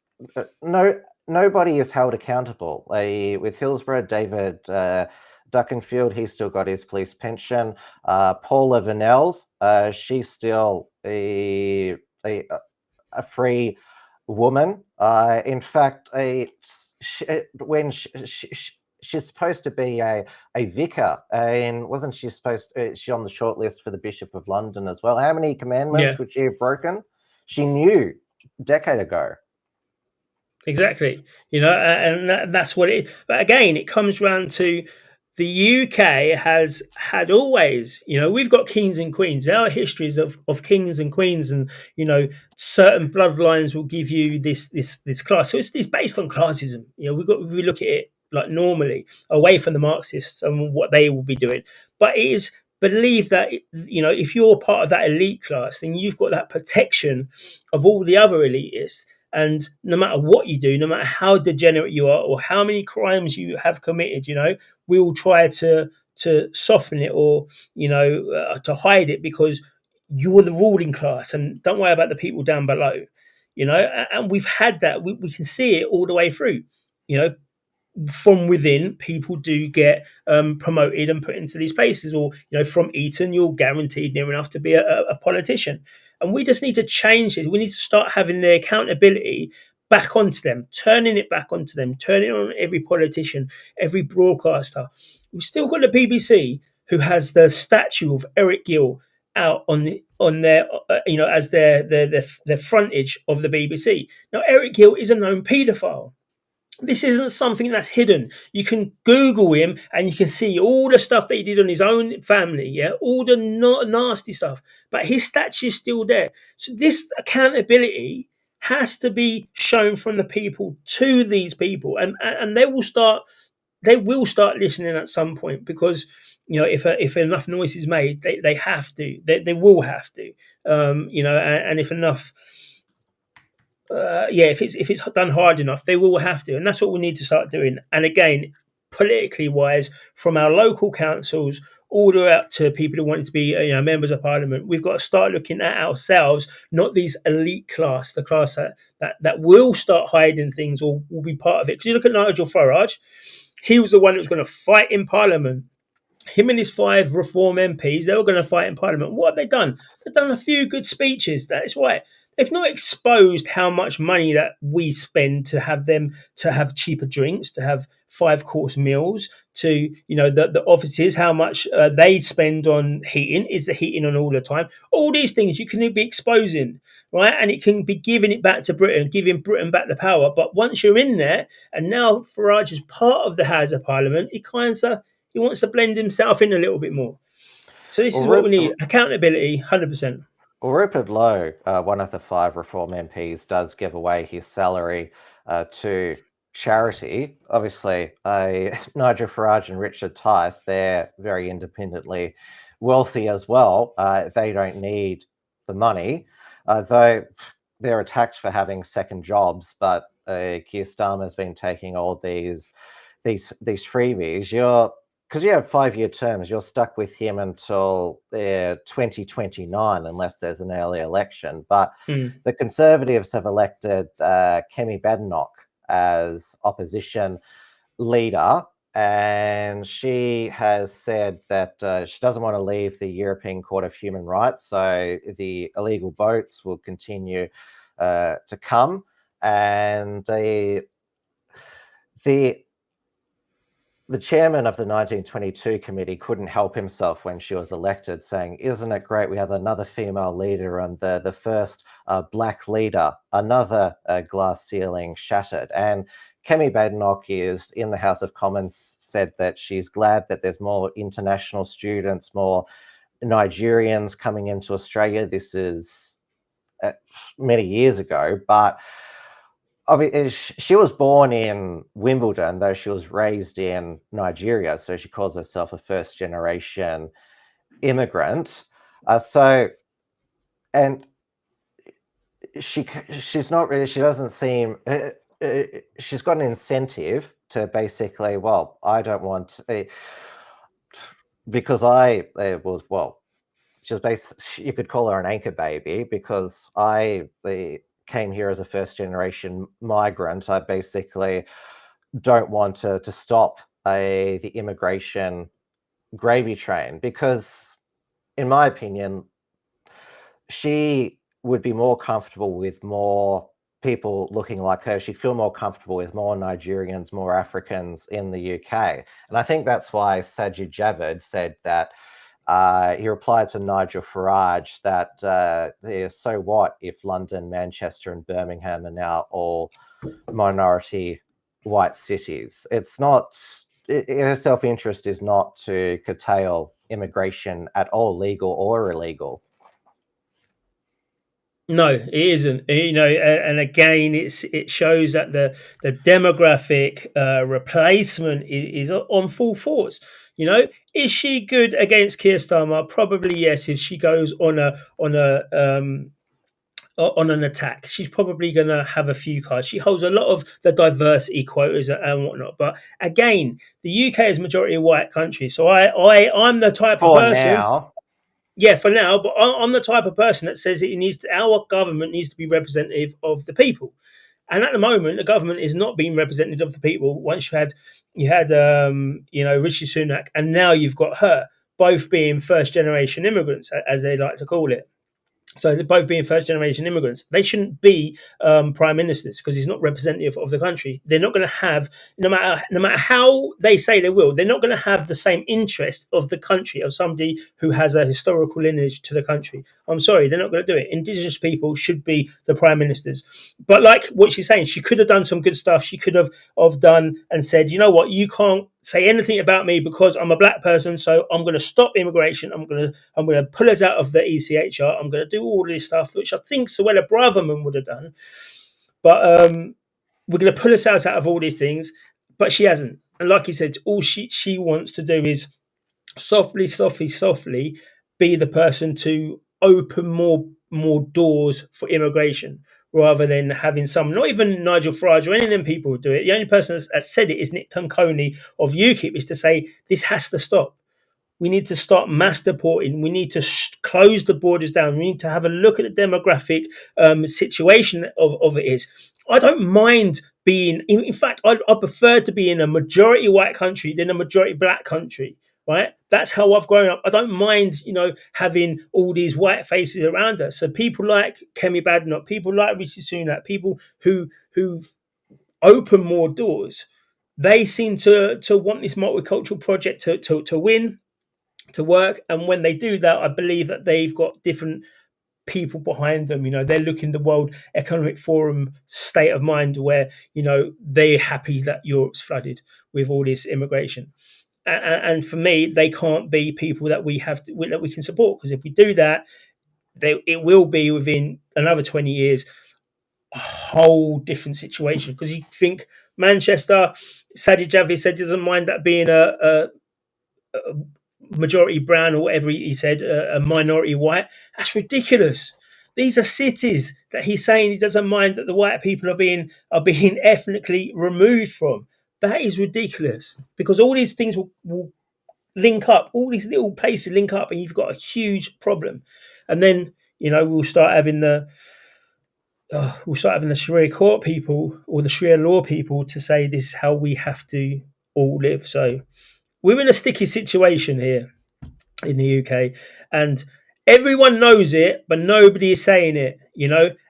nobody is held accountable. With Hillsborough, David Duckenfield, he's still got his police pension. Paula Vanells, she's still a free woman. In fact, when she's supposed to be a vicar, and wasn't she supposed to, she's on the shortlist for the Bishop of London as well? How many commandments would she have broken? She knew a decade ago. Exactly, and that's what it is. But again, it comes round to the UK has had always, we've got kings and queens. Our histories of kings and queens, and certain bloodlines will give you this class. So it's based on classism. We look at it like normally, away from the Marxists and what they will be doing. But it is believed that if you're part of that elite class, then you've got that protection of all the other elitists. And no matter what you do, no matter how degenerate you are or how many crimes you have committed, we will try to soften it or to hide it because you're the ruling class and don't worry about the people down below. And we've had that. We can see it all the way through. From within, people do get promoted and put into these places, or from Eton, you're guaranteed near enough to be a politician. And we just need to change it. We need to start having the accountability back onto them, turning it back onto them, turning it on every politician, every broadcaster. We've still got the BBC, who has the statue of Eric Gill out on their as their frontage of the BBC. Now, Eric Gill is a known paedophile. This isn't something that's hidden. You can Google him and you can see all the stuff that he did on his own family, all the nasty stuff. But his statue's still there. So this accountability has to be shown from the people to these people, and they will start listening at some point, because if enough noise is made, they have to. They will have to. And if enough. If it's done hard enough, they will have to, and that's what we need to start doing. And again, politically wise, from our local councils all the way up to people who want to be members of parliament, we've got to start looking at ourselves, not these elite class, the class that will start hiding things or will be part of it. Because you look at Nigel Farage, he was the one that was going to fight in parliament. Him and his 5 Reform MPs, they were going to fight in parliament. What have they done? They've done a few good speeches. That's right. They've not exposed how much money that we spend to have them to have cheaper drinks, to have 5-course meals, to the offices, how much they spend on heating. Is the heating on all the time? All these things you can be exposing, right? And it can be giving it back to Britain, giving Britain back the power. But once you're in there, and now Farage is part of the House of Parliament, he wants to blend himself in a little bit more. So this is what we need: accountability, 100%. Well, Rupert Lowe, one of the 5 Reform MPs, does give away his salary to charity. Obviously, Nigel Farage and Richard Tice, they're very independently wealthy as well. They don't need the money, though they're attacked for having second jobs. But Keir Starmer's been taking all these freebies. Because you have 5-year terms, you're stuck with him until 2029, unless there's an early election. But the Conservatives have elected Kemi Badenoch as opposition leader, and she has said that she doesn't want to leave the European Court of Human Rights, so the illegal boats will continue to come, and the chairman of the 1922 committee couldn't help himself when she was elected, saying, "Isn't it great we have another female leader and the first black leader?" Another glass ceiling shattered. And Kemi Badenoch is in the House of Commons, said that she's glad that there's more international students, more Nigerians coming into Australia. This is many years ago, but she was born in Wimbledon, though she was raised in Nigeria, so she calls herself a first-generation immigrant. And she's not really. She doesn't seem. She's got an incentive to basically. Well, I don't want because I was well. She was basically. You could call her an anchor baby because I came here as a first-generation migrant. I basically don't want to stop the immigration gravy train because, in my opinion, she would be more comfortable with more people looking like her. She'd feel more comfortable with more Nigerians, more Africans in the UK. And I think that's why Sajid Javid said that he replied to Nigel Farage that so what if London, Manchester and Birmingham are now all minority white cities? It's not, her self-interest is not to curtail immigration at all, legal or illegal. No, it isn't. And again, it shows that the demographic replacement is on full force. Is she good against Keir Starmer? Probably yes. If she goes on an attack, she's probably going to have a few cards. She holds a lot of the diversity quotas and whatnot. But again, the UK is a majority white country, so I'm the type of person. Now. Yeah, for now, but I'm the type of person that says our government needs to be representative of the people, and at the moment, the government is not being representative of the people. Once you had Rishi Sunak, and now you've got her, both being first generation immigrants, as they like to call it. So they're both being first generation immigrants. They shouldn't be prime ministers because he's not representative of the country. They're not going to have, no matter how they say they will, they're not going to have the same interest of the country of somebody who has a historical lineage to the country. I'm sorry, they're not going to do it. Indigenous people should be the prime ministers. But like what she's saying, she could have done some good stuff. She could have done and said, you know what, you can't say anything about me because I'm a black person, so I'm going to stop immigration. I'm going to pull us out of the ECHR. I'm going to do all this stuff, which I think Suella Braverman would have done. But we're going to pull us out of all these things. But she hasn't. And like you said, all she wants to do is softly be the person to open more doors for immigration, rather than having some, not even Nigel Farage or any of them people who do it. The only person that said it is Nick Tunconi of UKIP, is to say this has to stop. We need to start mass deporting. We need to close the borders down. We need to have a look at the demographic situation of it is. I don't mind being, in fact, I prefer to be in a majority white country than a majority black country. Right, that's how I've grown up. I don't mind, having all these white faces around us. So people like Kemi Badenoch, people like Rishi Sunak, people who open more doors, they seem to want this multicultural project to win, to work. And when they do that, I believe that they've got different people behind them. They're looking the World Economic Forum state of mind where, they're happy that Europe's flooded with all this immigration. And for me, they can't be people that we can support, because if we do that, it will be within another 20 years a whole different situation, because you think Manchester, Sajid Javid said he doesn't mind that being a majority brown or whatever he said, a minority white. That's ridiculous. These are cities that he's saying he doesn't mind that the white people are being ethnically removed from. That is ridiculous, because all these things will link up. All these little places link up, and you've got a huge problem. And then we'll start having the Sharia court people or the Sharia law people to say this is how we have to all live. So we're in a sticky situation here in the UK, and everyone knows it, but nobody is saying it,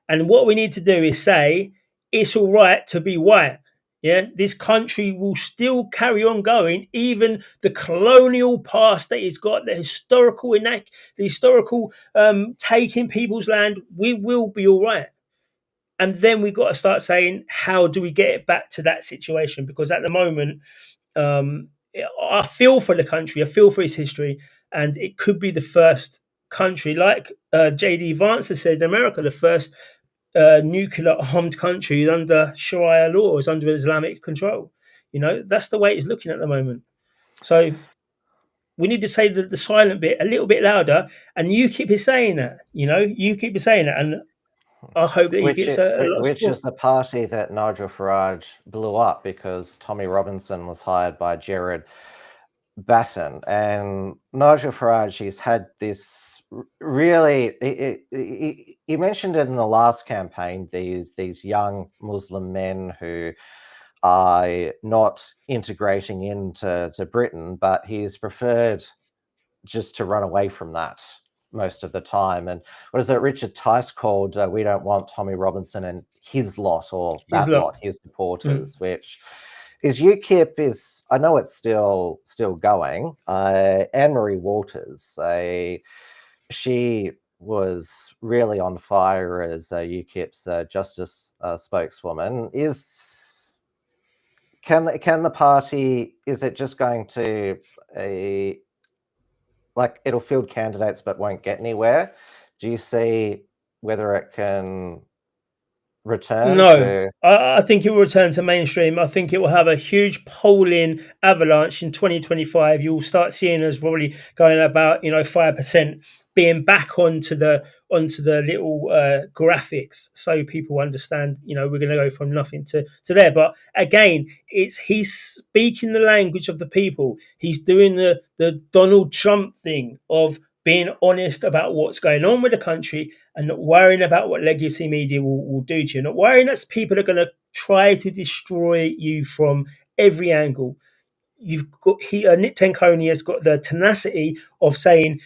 And what we need to do is say it's all right to be white. Yeah, this country will still carry on going, even the colonial past that it's got, the historical taking people's land. We will be all right. And then we've got to start saying, how do we get it back to that situation? Because at the moment, I feel for the country, I feel for its history, and it could be the first country, like J.D. Vance has said in America, the first nuclear armed country is under Sharia law, is under Islamic control. That's the way it's looking at the moment. So we need to say the silent bit a little bit louder, and UKIP is saying that. UKIP is saying that, and I hope that he gets a lot of Which support. is the party that Nigel Farage blew up because Tommy Robinson was hired by Gerard Batten. And Nigel Farage, he's had this really, he mentioned it in the last campaign, these young Muslim men who are not integrating into Britain, but he's preferred just to run away from that most of the time. And what is it Richard Tice called, we don't want Tommy Robinson and his lot, or that lot, his supporters, which is UKIP is, I know it's still going. Anne-Marie Walters, she was really on fire as UKIP's justice spokeswoman. Can the party, is it just going to it'll field candidates but won't get anywhere? Do you see whether it can return? No, I think it will return to mainstream. I think it will have a huge polling avalanche in 2025. You'll start seeing us probably going about 5% being back onto the little graphics, so people understand. We're going to go from nothing to there. But again, he's speaking the language of the people. He's doing the Donald Trump thing of being honest about what's going on with the country and not worrying about what legacy media will do to you, not worrying that people are going to try to destroy you from every angle. You've got Nick Tenconi has got the tenacity of saying,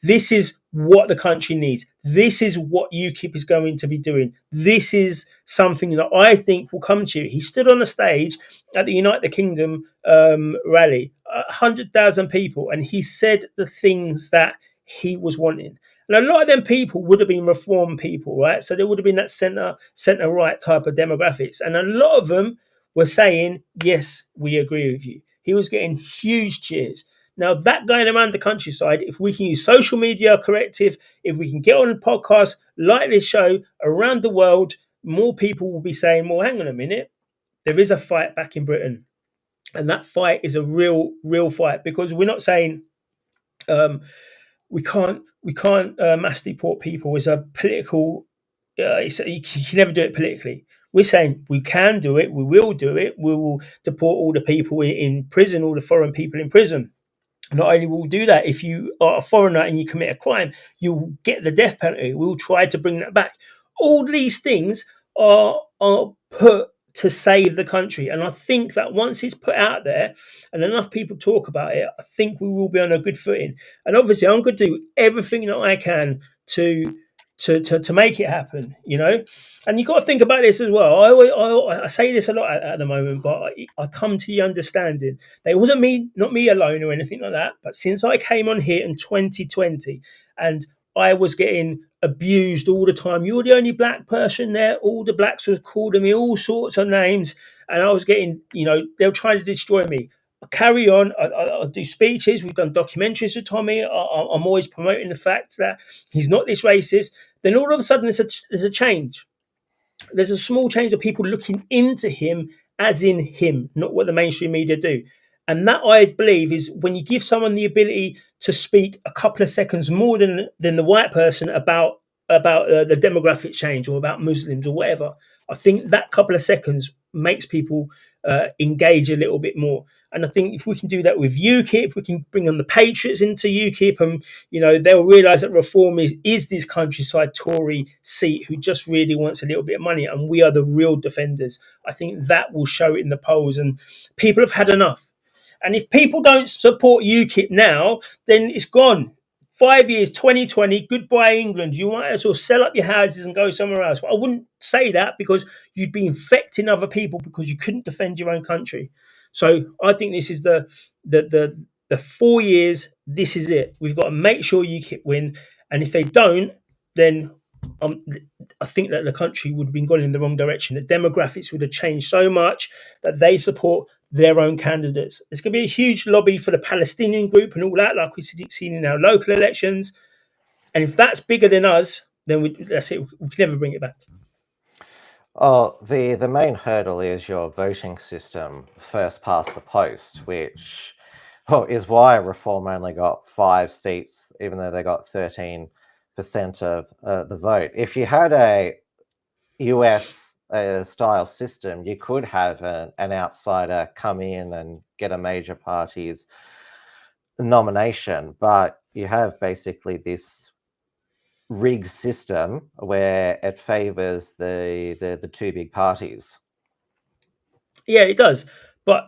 this is what the country needs. This is what UKIP is going to be doing. This is something that I think will come to you. He stood on the stage at the United Kingdom rally, 100,000 people, and he said the things that he was wanting. And a lot of them people would have been reform people, right? So there would have been that centre right type of demographics. And a lot of them were saying, yes, we agree with you. He was getting huge cheers. Now, that going around the countryside, if we can use social media corrective, if we can get on a podcast like this show around the world, more people will be saying, well, hang on a minute, there is a fight back in Britain. And that fight is a real fight, because we're not saying we can't mass deport people as a political. You can never do it politically. We're saying we can do it. We will do it. We will deport all the people in prison, all the foreign people in prison. Not only will we do that, if you are a foreigner and you commit a crime, you will get the death penalty. We will try to bring that back. All these things are put to save the country. And I think that once it's put out there and enough people talk about it, I think we will be on a good footing. And obviously, I'm going to do everything that I can to make it happen, And you've got to think about this as well. I say this a lot at the moment, but I come to the understanding that it wasn't not me alone or anything like that. But since I came on here in 2020 and I was getting abused all the time, you're the only black person there. All the blacks were calling me all sorts of names, and I was getting, they were trying to destroy me. I carry on. I do speeches. We've done documentaries with Tommy. I'm always promoting the fact that he's not this racist. Then all of a sudden, there's a change. there's a small change of people looking into him as in him, not what the mainstream media do. And that, I believe, is when you give someone the ability to speak a couple of seconds more than the white person about the demographic change or about Muslims or whatever. I think that couple of seconds makes people engage a little bit more. And I think if we can do that with UKIP, we can bring on the patriots into UKIP, and they'll realise that Reform is this countryside Tory seat who just really wants a little bit of money, and we are the real defenders. I think that will show it in the polls, and people have had enough. And if people don't support UKIP now, then it's gone. 5 years, 2020, goodbye England. You might as well sell up your houses and go somewhere else. But I wouldn't say that, because you'd be infecting other people because you couldn't defend your own country. So I think this is the 4 years. This is it. We've got to make sure UKIP win, and if they don't, then I think that the country would have been going in the wrong direction. The demographics would have changed so much that they support their own candidates. There's going to be a huge lobby for the Palestinian group and all that, like we've seen in our local elections. And if that's bigger than us, then that's it. We can never bring it back. Oh, the main hurdle is your voting system, first past the post, which is why Reform only got 5 seats, even though they got 13% of the vote. If you had a US style system, you could have an outsider come in and get a major party's nomination, but you have basically this rigged system where it favors the 2 big parties. Yeah, it does. But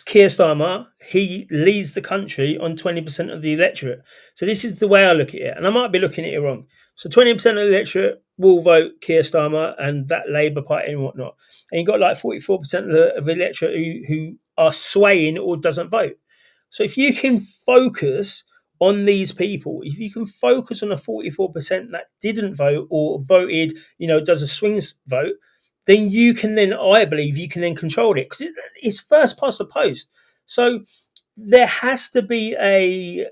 Keir Starmer, he leads the country on 20% of the electorate. So this is the way I look at it, and I might be looking at it wrong. So 20% of the electorate will vote Keir Starmer and that Labour Party and whatnot. And you've got like 44% of the electorate who are swaying or doesn't vote. So if you can focus on these people, if you can focus on the 44% that didn't vote or voted, does a swings vote, then I believe you can then control it, because it's first past the post. So there has to be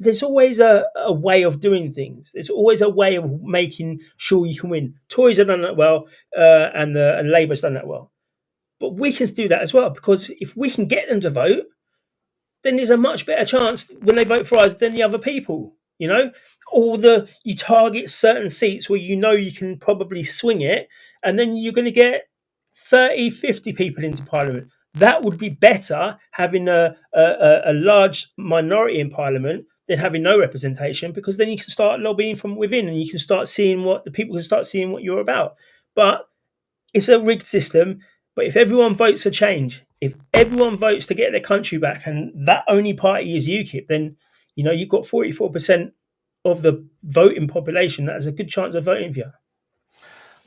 there's always a way of doing things. There's always a way of making sure you can win. Tories have done that well, and Labour's done that well. But we can do that as well, because if we can get them to vote, then there's a much better chance when they vote for us than the other people, Or you target certain seats where you can probably swing it, and then you're going to get 30, 50 people into Parliament. That would be better, having a large minority in Parliament, than having no representation, because then you can start lobbying from within, and you can start seeing what you're about. But it's a rigged system. But if everyone votes a change, if everyone votes to get their country back, and that only party is UKIP, then you've got 44% of the voting population that has a good chance of voting for you.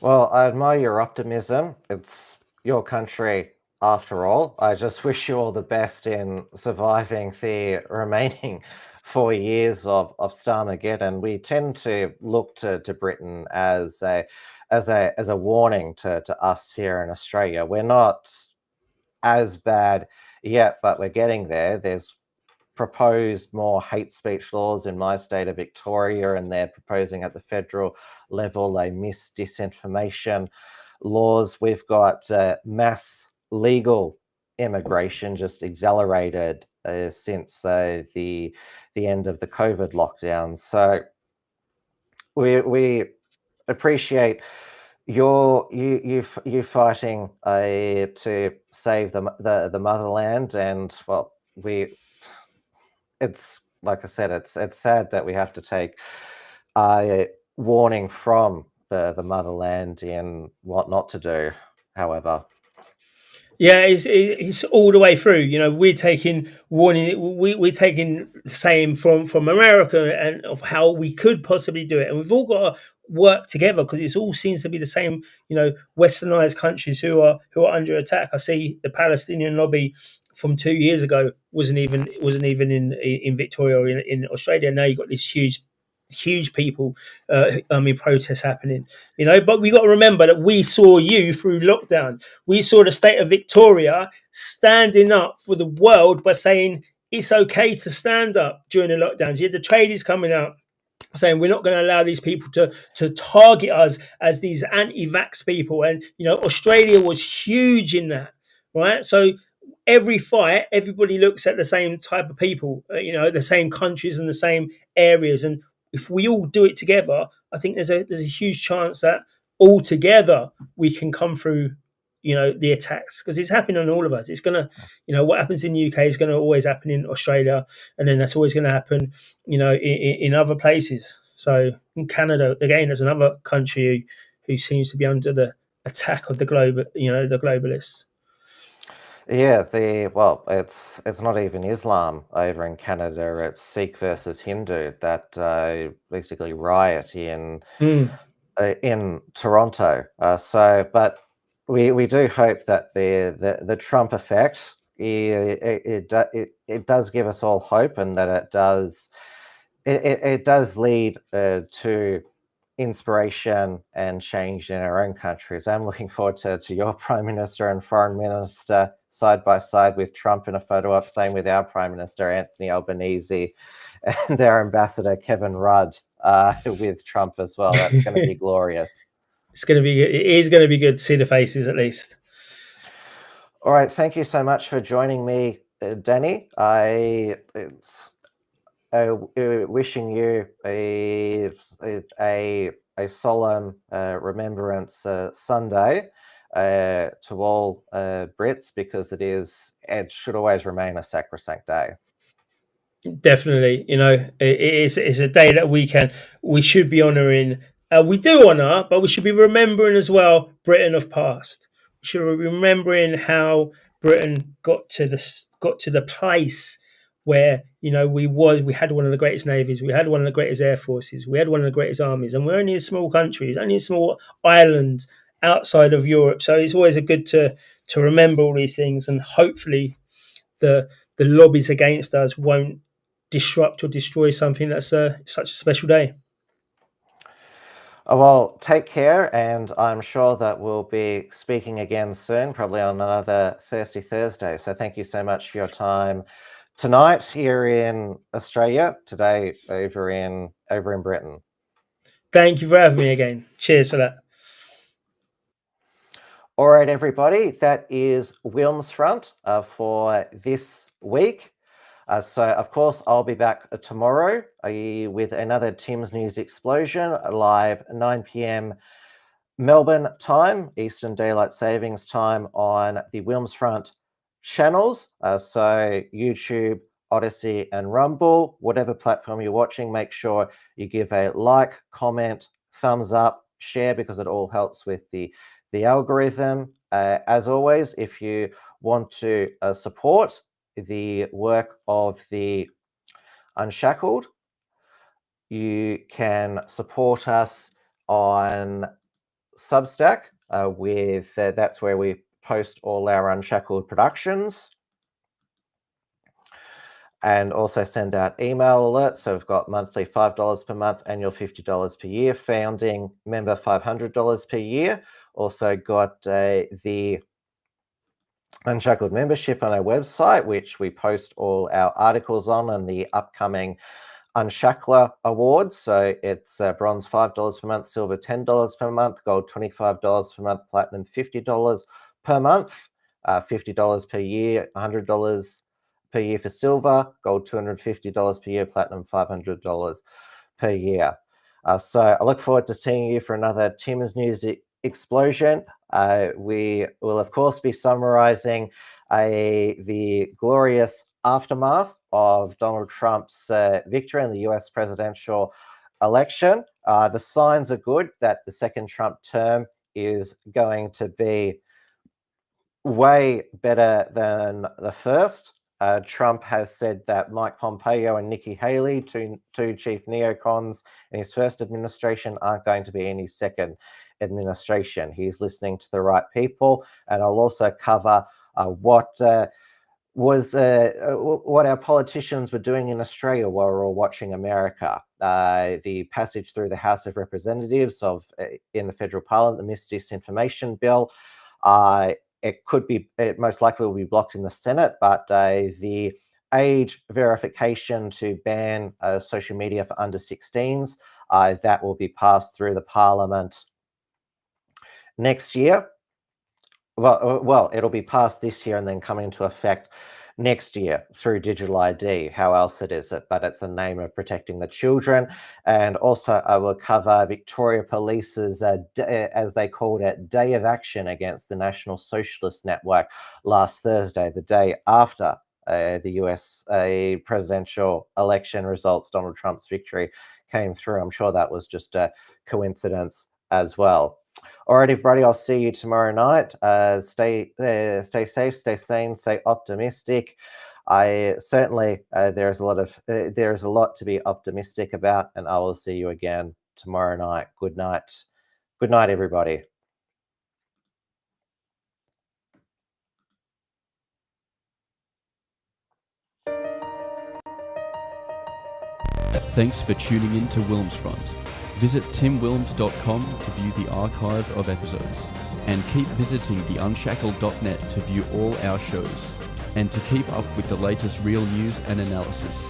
Well, I admire your optimism. It's your country after all. I just wish you all the best in surviving the remaining 4 years of Starmergeddon. We tend to look to Britain as a warning to us here in Australia. We're not as bad yet, but we're getting there. There's proposed more hate speech laws in my state of Victoria, and they're proposing at the federal level a disinformation laws. We've got mass legal immigration just accelerated since the end of the COVID lockdown. So we appreciate you fighting to save the motherland, and well, it's like I said, it's sad that we have to take a warning from the motherland in what not to do. However, yeah, it's all the way through. We're taking warning. We're taking the same from America, and of how we could possibly do it, and we've all got to work together, because it all seems to be the same. Westernized countries who are under attack. I see the Palestinian lobby from 2 years ago wasn't even in Victoria or in Australia. Now you've got this huge people protests happening, but we got to remember that we saw you through lockdown. We saw the state of Victoria standing up for the world by saying it's okay to stand up during the lockdowns. You had the tradies coming out saying we're not going to allow these people to target us as these anti-vax people. And Australia was huge in that, right? So every fight, everybody looks at the same type of people, the same countries and the same areas. And if we all do it together, I think there's a huge chance that all together we can come through the attacks, because it's happening on all of us. It's gonna, what happens in the UK is going to always happen in Australia, and then that's always going to happen in other places. So in Canada again, there's another country who seems to be under the attack of the globalists. Yeah, it's not even Islam over in Canada. It's Sikh versus Hindu that basically riot in Toronto. But we do hope that the Trump effect it does give us all hope, and that it does lead to inspiration and change in our own countries. I'm looking forward to your Prime Minister and Foreign Minister side by side with Trump in a photo op. Same with our Prime Minister, Anthony Albanese, and our Ambassador, Kevin Rudd, with Trump as well. That's going to be glorious. It is going to be good to see the faces at least. All right. Thank you so much for joining me, Danny. Wishing you a solemn remembrance Sunday to all Brits, because it should always remain a sacrosanct day. Definitely, it's a day that we should be honouring. We do honour, but we should be remembering as well Britain of past. We should be remembering how Britain got to the place where we had one of the greatest navies, we had one of the greatest air forces, we had one of the greatest armies, and we're only a small country, it's only a small island outside of Europe. So it's always good to remember all these things, and hopefully the lobbies against us won't disrupt or destroy something that's such a special day. Well, take care, and I'm sure that we'll be speaking again soon, probably on another Thirsty Thursday. So thank you so much for your time tonight here in Australia, today over in Britain. Thank you for having me again. Cheers for that. All right, everybody, that is WilmsFront for this week. So, of course, I'll be back tomorrow with another Tim's News Explosion, live 9 p.m. Melbourne time, Eastern Daylight Savings time, on the WilmsFront channels. So YouTube, Odyssey, and Rumble, whatever platform you're watching, make sure you give a like, comment, thumbs up, share, because it all helps with the algorithm. As always, if you want to support the work of the Unshackled, you can support us on Substack with that's where we post all our Unshackled productions, and also send out email alerts. So we've got monthly $5 per month, annual $50 per year, founding member $500 per year. Also got the Unshackled membership on our website, which we post all our articles on, and the upcoming Unshackler Awards. So it's bronze $5 per month, silver $10 per month, gold $25 per month, platinum $50 per month, $50 per year, $100 per year for silver, gold $250 per year, platinum $500 per year. So I look forward to seeing you for another Tim's News Explosion. We will, of course, be summarizing the glorious aftermath of Donald Trump's victory in the US presidential election. The signs are good that the second Trump term is going to be way better than the first. Trump has said that Mike Pompeo and Nikki Haley, two chief neocons in his first administration, aren't going to be in his second administration. He's listening to the right people, and I'll also cover what our politicians were doing in Australia while we were all watching America. The passage through the House of Representatives in the federal parliament, the Misinformation Bill. It most likely will be blocked in the Senate, but the age verification to ban social media for under 16s. That will be passed through the Parliament next year. Well, it'll be passed this year and then come into effect next year through digital ID. How else it is it? But it's the name of protecting the children. And also I will cover Victoria Police's, as they called it, day of action against the National Socialist Network last Thursday, the day after the US presidential election results, Donald Trump's victory came through. I'm sure that was just a coincidence as well. All right, everybody, I'll see you tomorrow night. Stay safe, stay sane, stay optimistic. I certainly there's a lot to be optimistic about, and I will see you again tomorrow night. Good night. Good night, everybody. Thanks for tuning in to WilmsFront. Visit timwilms.com to view the archive of episodes. And keep visiting theunshackled.net to view all our shows. And to keep up with the latest real news and analysis.